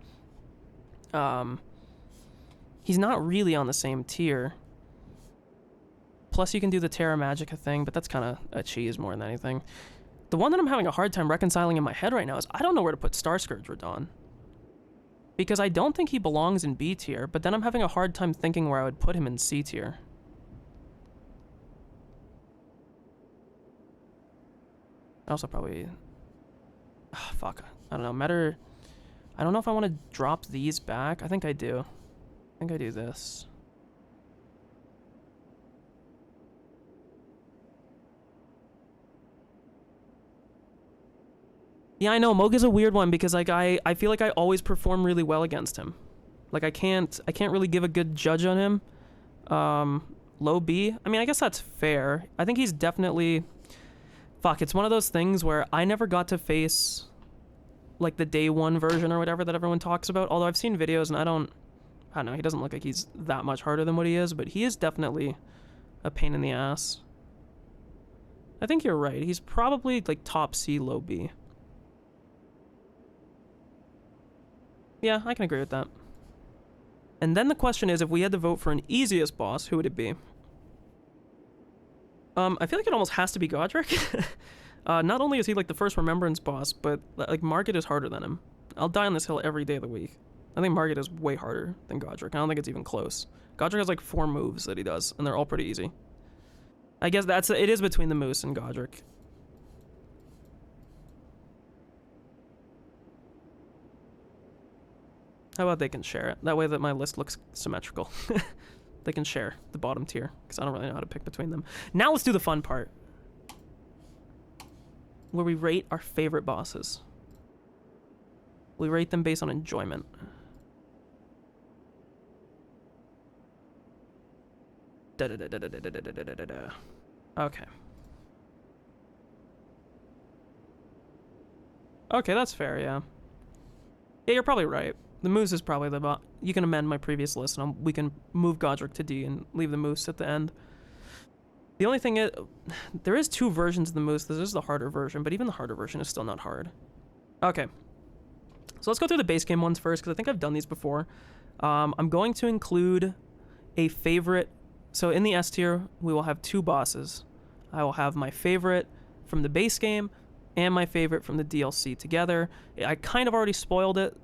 He's not really on the same tier. Plus you can do the Terra Magica thing, but that's kind of a cheese more than anything. The one that I'm having a hard time reconciling in my head right now is I don't know where to put Starscourge Radahn. Because I don't think he belongs in B tier, but then I'm having a hard time thinking where I would put him in C tier. I also probably... fuck. I don't know. I don't know if I want to drop these back. I think I do. I think I do this. Yeah, I know. Moog is a weird one because like I feel like I always perform really well against him. Like I can't really give a good judge on him. Low B. I mean, I guess that's fair. I think he's definitely... Fuck, it's one of those things where I never got to face like the day one version or whatever that everyone talks about. Although I've seen videos and I don't know, he doesn't look like he's that much harder than what he is, but he is definitely a pain in the ass. I think you're right. He's probably like top C, low B. Yeah, I can agree with that. And then the question is, if we had to vote for an easiest boss, who would it be? I feel like it almost has to be Godric. Not only is he like the first Remembrance boss, but like Margit is harder than him. I'll die on this hill every day of the week. I think Margit is way harder than Godric. I don't think it's even close. Godric has like 4 moves that he does, and they're all pretty easy. I guess it is between the Moose and Godric. How about they can share it? That way that my list looks symmetrical. They can share the bottom tier, because I don't really know how to pick between them. Now let's do the fun part, where we rate our favorite bosses. We rate them based on enjoyment. Okay. Okay, that's fair, yeah. Yeah, you're probably right. The Moose is probably the bot. You can amend my previous list, and we can move Godric to D and leave the Moose at the end. The only thing is, there is 2 versions of the Moose. This is the harder version, but even the harder version is still not hard. Okay. So let's go through the base game ones first, because I think I've done these before. I'm going to include a favorite. So in the S tier, we will have 2 bosses. I will have my favorite from the base game and my favorite from the DLC together. I kind of already spoiled it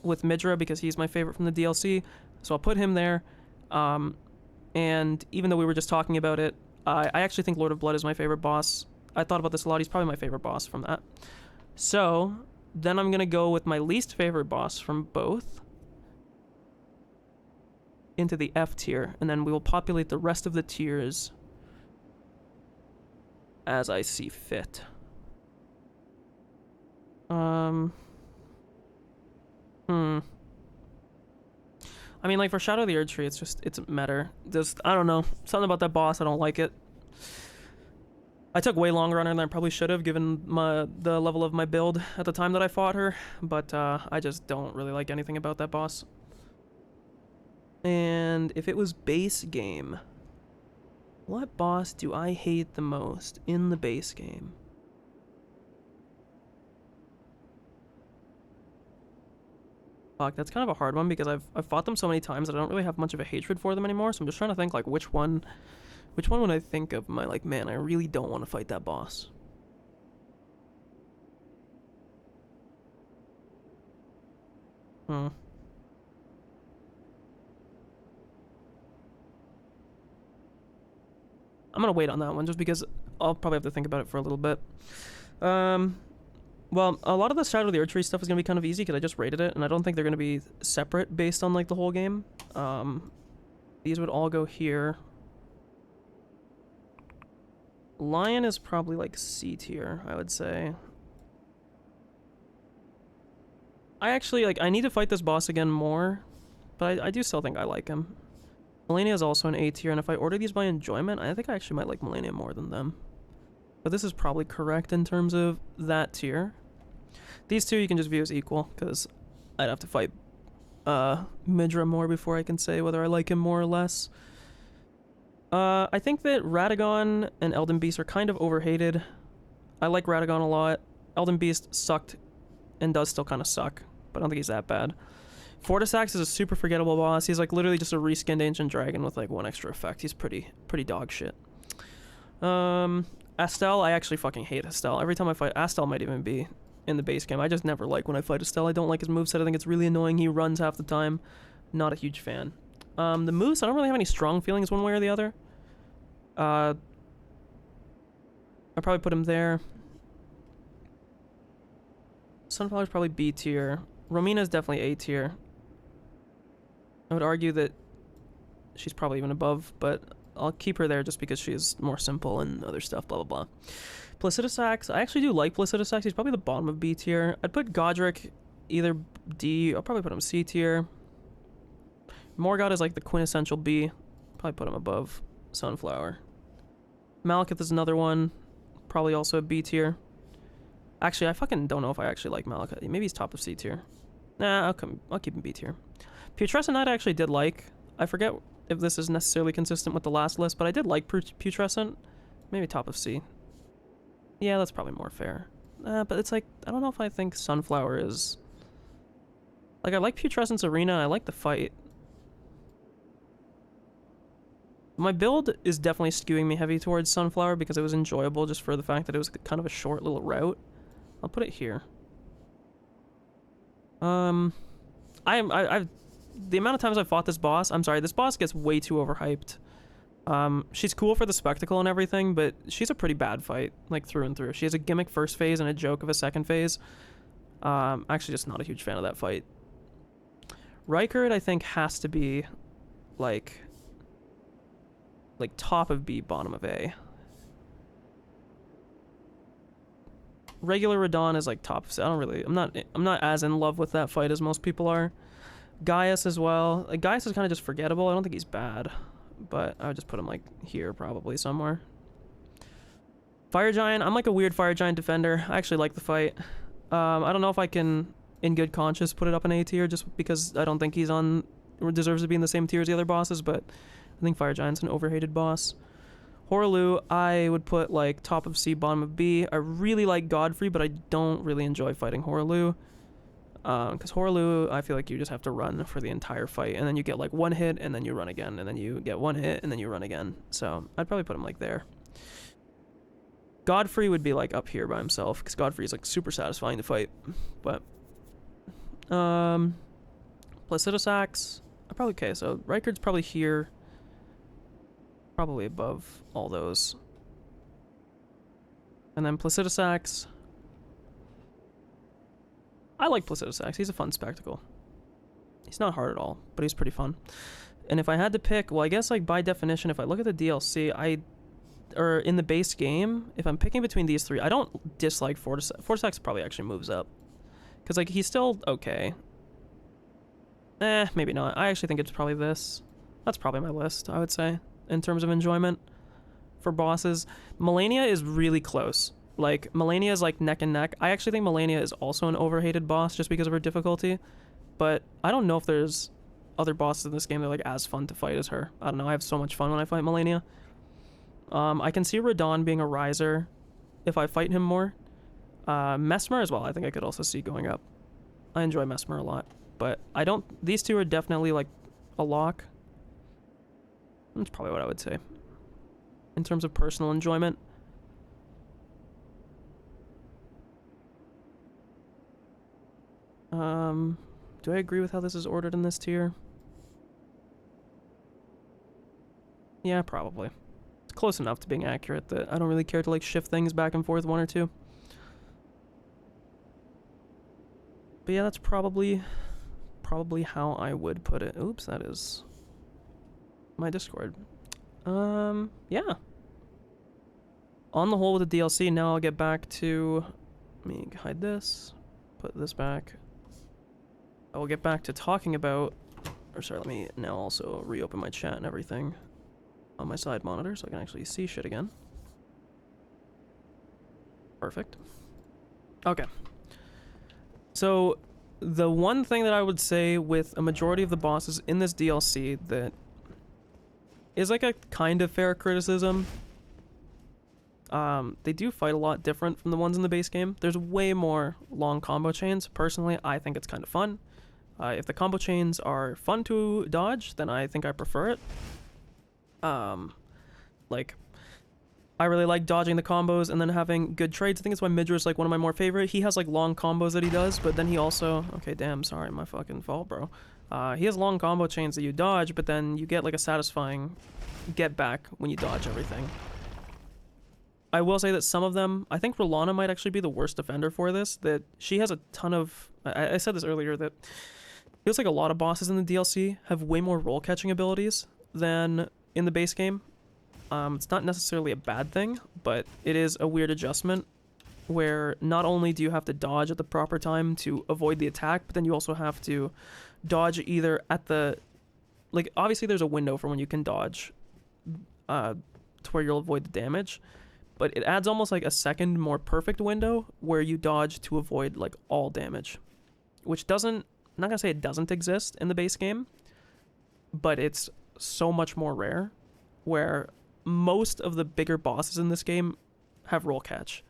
with Midra because he's my favorite from the DLC, so I'll put him there. And even though we were just talking about it, I actually think Lord of Blood is my favorite boss. I thought about this a lot. He's probably my favorite boss from that. So then I'm gonna go with my least favorite boss from both into the F tier, and then we will populate the rest of the tiers as I see fit. I mean, like, for Shadow of the Erdtree, it's meta. I don't know. Something about that boss, I don't like it. I took way longer on her than I probably should have, given the level of my build at the time that I fought her, but I just don't really like anything about that boss. And if it was base game, what boss do I hate the most in the base game? Fuck, that's kind of a hard one because I've fought them so many times that I don't really have much of a hatred for them anymore. So I'm just trying to think like which one would I think of my like, man, I really don't want to fight that boss. I'm gonna wait on that one just because I'll probably have to think about it for a little bit. Well, a lot of the Shadow of the Erdtree stuff is going to be kind of easy because I just rated it, and I don't think they're going to be separate based on, like, the whole game. These would all go here. Lion is probably, like, C tier, I would say. I actually, like, I need to fight this boss again more, But I do still think I like him. Melania is also an A tier, and if I order these by enjoyment, I think I actually might like Melania more than them. But this is probably correct in terms of that tier. These two you can just view as equal, because I'd have to fight Midra more before I can say whether I like him more or less. I think that Radahn and Elden Beast are kind of overhated. I like Radahn a lot. Elden Beast sucked and does still kind of suck, but I don't think he's that bad. Fortisax is a super forgettable boss. He's like literally just a reskinned ancient dragon with like one extra effect. He's pretty dog shit. Astel, I actually fucking hate Astel. Every time I fight Astel might even be in the base game. I just never like when I fight Astel. I don't like his moveset. I think it's really annoying. He runs half the time. Not a huge fan. The moves, I don't really have any strong feelings one way or the other. I'd probably put him there. Sunflower's probably B tier. Romina's definitely A tier. I would argue that she's probably even above, but I'll keep her there just because she's more simple and other stuff, blah, blah, blah. Placidusax, I actually do like Placidusax. He's probably the bottom of B tier. I'd put Godric either D, I'll probably put him C tier. Morgott is like the quintessential B. Probably put him above Sunflower. Malekith is another one. Probably also a B tier. Actually, I fucking don't know if I actually like Malekith. Maybe he's top of C tier. Nah, I'll keep him B tier. Putrescent Knight I actually did like. I forget if this is necessarily consistent with the last list, but I did like Putrescent. Maybe top of C. Yeah, that's probably more fair. But it's like, I don't know if I think Sunflower is... Like, I like Putrescent's arena. I like the fight. My build is definitely skewing me heavy towards Sunflower because it was enjoyable just for the fact that it was kind of a short little route. I'll put it here. I've the amount of times I've fought this boss, I'm sorry, this boss gets way too overhyped. She's cool for the spectacle and everything, but she's a pretty bad fight, like through and through. She has a gimmick first phase and a joke of a second phase. Actually just not a huge fan of that fight. Rykard, I think, has to be like top of B, bottom of A. Regular Radahn is like top of C. I'm not as in love with that fight as most people are. Gaius as well. Like, Gaius is kind of just forgettable. I don't think he's bad, but I would just put him like here probably somewhere. Fire Giant, I'm like a weird Fire Giant defender. I actually like the fight. I don't know if I can, in good conscience, put it up in A tier just because I don't think he's on or deserves to be in the same tier as the other bosses, but I think Fire Giant's an overhated boss. Horaloo, I would put like top of C, bottom of B. I really like Godfrey, but I don't really enjoy fighting Horaloo. Because Horaloo, I feel like you just have to run for the entire fight, and then you get like one hit, and then you run again, and then you get one hit, and then you run again. So I'd probably put him like there. Godfrey would be like up here by himself, because Godfrey is like super satisfying to fight. But Placidusax, okay, so Rykard's probably here. Probably above all those. And then Placidusax. I like Placidusax. He's a fun spectacle. He's not hard at all, but he's pretty fun. And if I had to pick, well, I guess like by definition, if I look at the DLC, or in the base game, if I'm picking between these three, I don't dislike Fortisax. Fortisax probably actually moves up. Because like he's still okay. Maybe not. I actually think it's probably this. That's probably my list, I would say, in terms of enjoyment for bosses. Melania is really close. Like, Melania is like neck and neck. I actually think Melania is also an overhated boss just because of her difficulty. But I don't know if there's other bosses in this game that are like as fun to fight as her. I don't know. I have so much fun when I fight Melania. I can see Radahn being a riser if I fight him more. Mesmer as well, I think I could also see going up. I enjoy Mesmer a lot. But I don't... These two are definitely like a lock. That's probably what I would say. In terms of personal enjoyment. Do I agree with how this is ordered in this tier? Yeah, probably. It's close enough to being accurate that I don't really care to like shift things back and forth one or two. But yeah, that's probably how I would put it. Oops, that is my Discord. Yeah. On the whole with the DLC, now I'll get back to... Let me hide this. Put this back. I will get back to talking about Or sorry, let me now also reopen my chat and everything on my side monitor so I can actually see shit again. Perfect. Okay. So, the one thing that I would say with a majority of the bosses in this DLC that is like a kind of fair criticism, they do fight a lot different from the ones in the base game. There's way more long combo chains. Personally, I think it's kind of fun. If the combo chains are fun to dodge, then I think I prefer it. Like, I really like dodging the combos and then having good trades. I think that's why Midra's like one of my more favorite. He has like long combos that he does, but then he also... Okay, damn, sorry, my fucking fault, bro. He has long combo chains that you dodge, but then you get like a satisfying get back when you dodge everything. I will say that some of them... I think Rolana might actually be the worst offender for this, that she has a ton of... I said this earlier, that it feels like a lot of bosses in the DLC have way more roll catching abilities than in the base game. It's not necessarily a bad thing, but it is a weird adjustment where not only do you have to dodge at the proper time to avoid the attack, but then you also have to dodge either at the... Like, obviously there's a window for when you can dodge to where you'll avoid the damage, but it adds almost like a second, more perfect window where you dodge to avoid, like, all damage. Which doesn't... I'm not gonna say it doesn't exist in the base game, but it's so much more rare, where most of the bigger bosses in this game have roll catch.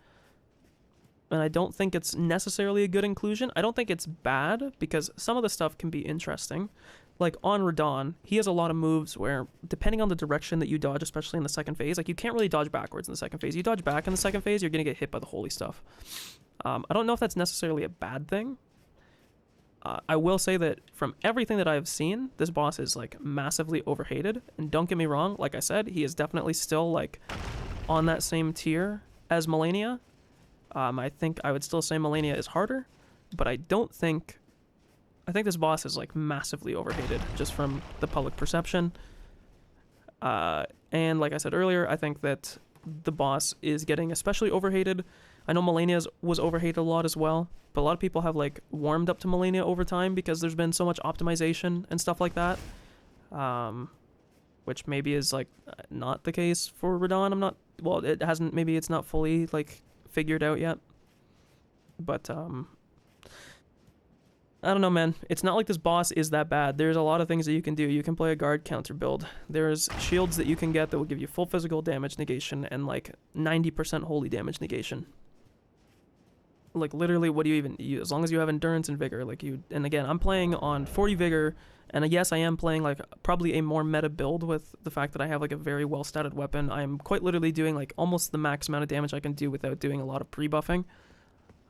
And I don't think it's necessarily a good inclusion. I don't think it's bad, because some of the stuff can be interesting. Like, on Radahn, he has a lot of moves where, depending on the direction that you dodge, especially in the second phase, like, you can't really dodge backwards in the second phase. You dodge back in the second phase, you're gonna get hit by the holy stuff. I don't know if that's necessarily a bad thing. I will say that from everything that I've seen, this boss is, like, massively overhated. And don't get me wrong, like I said, he is definitely still, like, on that same tier as Malenia. I think I would still say Malenia is harder, but I don't think... I think this boss is, like, massively overhated, just from the public perception. And like I said earlier, I think that the boss is getting especially overhated. I know Malenia's was overhated a lot as well, but a lot of people have, like, warmed up to Malenia over time because there's been so much optimization and stuff like that. Which maybe is, like, not the case for Radahn. I'm not... Well, it hasn't... Maybe it's not fully, like, figured out yet. But, I don't know, man. It's not like this boss is that bad. There's a lot of things that you can do. You can play a guard counter build. There's shields that you can get that will give you full physical damage negation and, like, 90% holy damage negation. Like, literally, what do you even use? As long as you have endurance and vigor, like, you... And again, I'm playing on 40 vigor, and yes, I am playing, like, probably a more meta build with the fact that I have, like, a very well-statted weapon. I am quite literally doing, like, almost the max amount of damage I can do without doing a lot of pre-buffing.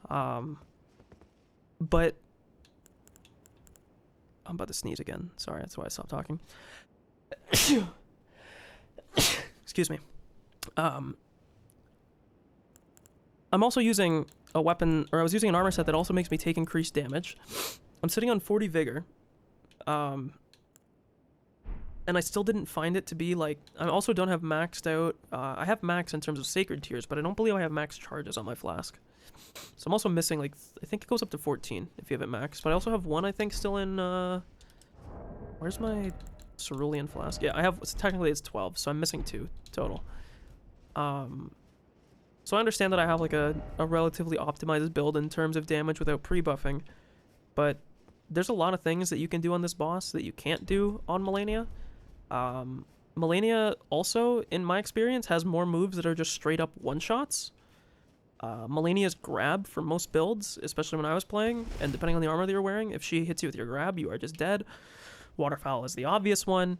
But... I'm about to sneeze again. Sorry, that's why I stopped talking. Excuse me. I'm also using a weapon, or I was using an armor set that also makes me take increased damage. I'm sitting on 40 vigor. And I still didn't find it to be, like... I also don't have maxed out... I have max in terms of sacred tiers, but I don't believe I have max charges on my flask. So I'm also missing, like... I think it goes up to 14 if you have it maxed. But I also have one, I think, still in... Where's my cerulean flask? Yeah, I have... Technically, it's 12, so I'm missing 2 total. So I understand that I have, like, a relatively optimized build in terms of damage without pre-buffing. But there's a lot of things that you can do on this boss that you can't do on Malenia. Malenia also, in my experience, has more moves that are just straight up one-shots. Malenia's grab for most builds, especially when I was playing, and depending on the armor that you're wearing, if she hits you with your grab, you are just dead. Waterfowl is the obvious one.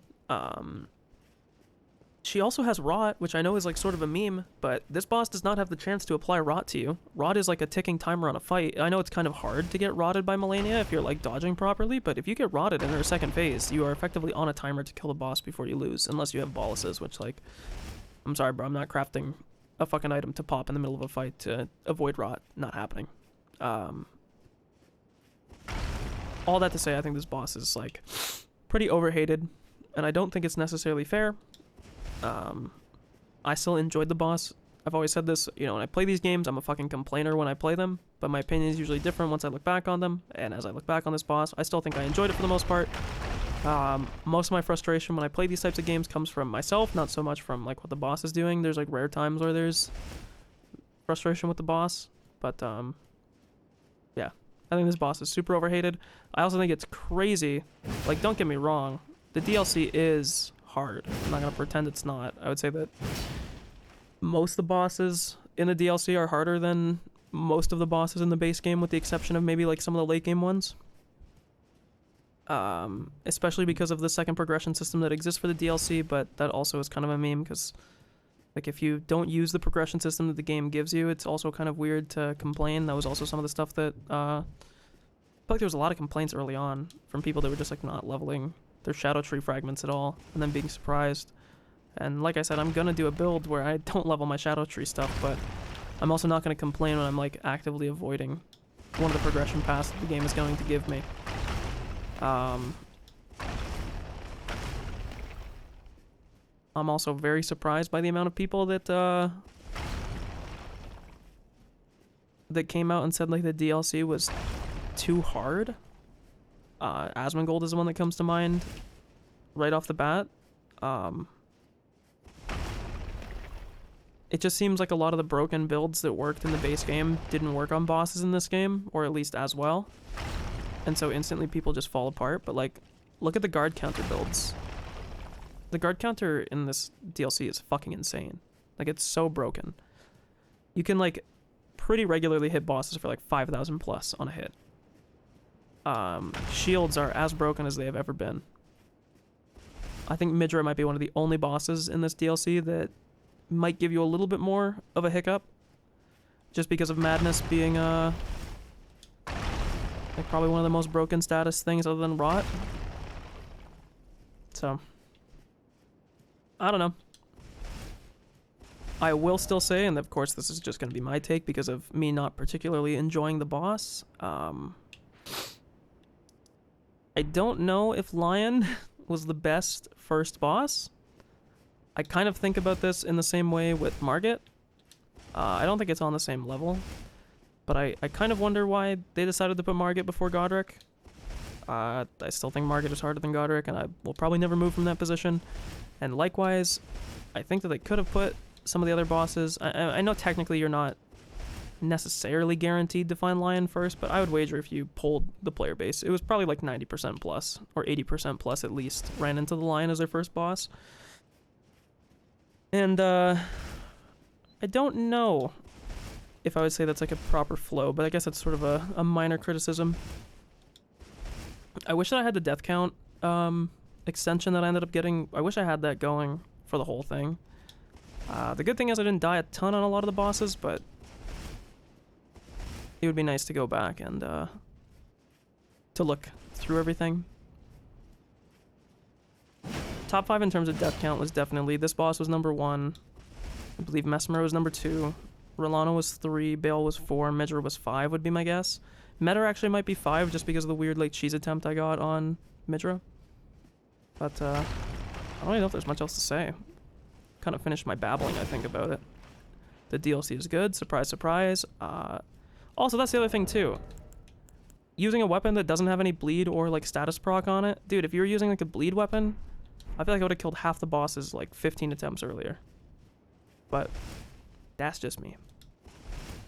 She also has Rot, which I know is, like, sort of a meme, but this boss does not have the chance to apply Rot to you. Rot is like a ticking timer on a fight. I know it's kind of hard to get rotted by Malenia if you're, like, dodging properly, but if you get rotted in her second phase, you are effectively on a timer to kill the boss before you lose, unless you have boluses, which, like... I'm sorry, bro, I'm not crafting a fucking item to pop in the middle of a fight to avoid Rot. Not happening. All that to say, I think this boss is, like, pretty overhated, and I don't think it's necessarily fair. I still enjoyed the boss. I've always said this, you know, when I play these games, I'm a fucking complainer when I play them, but my opinion is usually different once I look back on them, and as I look back on this boss, I still think I enjoyed it for the most part. Most of my frustration when I play these types of games comes from myself, not so much from like what the boss is doing. There's like rare times where there's frustration with the boss, but yeah, I think this boss is super overhated. I also think it's crazy. Like, don't get me wrong, the DLC is hard. I'm not gonna pretend it's not. I would say that most of the bosses in the DLC are harder than most of the bosses in the base game, with the exception of maybe like some of the late game ones. Especially because of the second progression system that exists for the DLC, but that also is kind of a meme because, like, if you don't use the progression system that the game gives you, it's also kind of weird to complain. That was also some of the stuff that, I feel like there was a lot of complaints early on from people that were just, like, not leveling their Shadow Tree fragments at all, and then being surprised. And like I said, I'm gonna do a build where I don't level my Shadow Tree stuff, but I'm also not gonna complain when I'm, like, actively avoiding one of the progression paths that the game is going to give me. I'm also very surprised by the amount of people that came out and said like the DLC was too hard. Asmongold is the one that comes to mind right off the bat. It just seems like a lot of the broken builds that worked in the base game didn't work on bosses in this game, or at least as well. And so instantly people just fall apart. But like, look at the guard counter builds. The guard counter in this DLC is fucking insane. Like, it's so broken. You can like pretty regularly hit bosses for like 5,000 plus on a hit. Shields are as broken as they have ever been. I think Midra might be one of the only bosses in this DLC that might give you a little bit more of a hiccup, just because of Madness being like probably one of the most broken status things other than Rot. So, I don't know. I will still say, and of course this is just going to be my take because of me not particularly enjoying the boss, I don't know if Lion was the best first boss. I kind of think about this in the same way with Margit. I don't think it's on the same level. But I kind of wonder why they decided to put Margit before Godric. I still think Margit is harder than Godric, and I will probably never move from that position. And likewise, I think that they could have put some of the other bosses. I know technically you're not necessarily guaranteed to find Lion first, but I would wager if you pulled the player base, it was probably like 90% plus, or 80% plus at least, ran into the Lion as their first boss. And I don't know if I would say that's like a proper flow, but I guess that's sort of a minor criticism. I wish that I had the death count extension that I ended up getting. I wish I had that going for the whole thing. The good thing is I didn't die a ton on a lot of the bosses, but it would be nice to go back and to look through everything. Top 5 in terms of death count was definitely, this boss was number 1. I believe Mesmer was number 2. Rolano was 3, Bale was 4, Midra was 5 would be my guess. Metter actually might be 5 just because of the weird like cheese attempt I got on Midra. But I don't really know if there's much else to say. Kind of finished my babbling, I think, about it. The DLC is good, surprise, surprise. Also, that's the other thing too. Using a weapon that doesn't have any bleed or like status proc on it. Dude, if you were using like a bleed weapon, I feel like I would have killed half the bosses like 15 attempts earlier. But that's just me.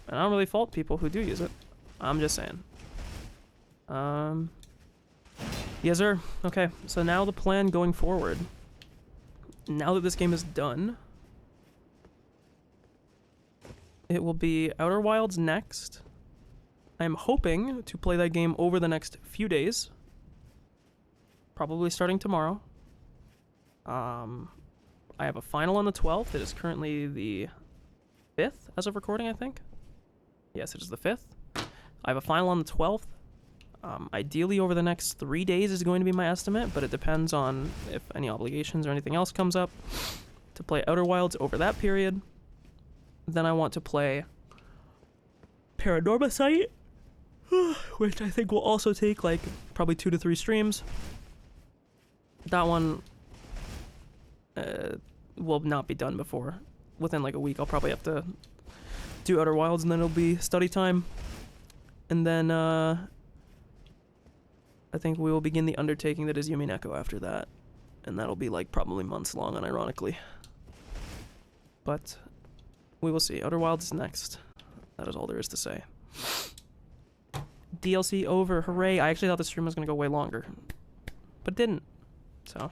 And I don't really fault people who do use it. I'm just saying. Yes, sir. Okay, so now the plan going forward. Now that this game is done, it will be Outer Wilds next. I am hoping to play that game over the next few days. Probably starting tomorrow. I have a final on the 12th. It is currently the 5th as of recording, I think. Yes, it is the 5th. I have a final on the 12th. Ideally over the next 3 days is going to be my estimate, but it depends on if any obligations or anything else comes up to play Outer Wilds over that period. Then I want to play Paranorma Site, which I think will also take like probably 2 to 3 streams. That one will not be done before. Within like a week, I'll probably have to do Outer Wilds, and then it'll be study time. And then I think we will begin the undertaking that is Yumineko after that. And that'll be like probably months long, unironically. But we will see. Outer Wilds is next. That is all there is to say. DLC over. Hooray. I actually thought the stream was going to go way longer. But it didn't. So,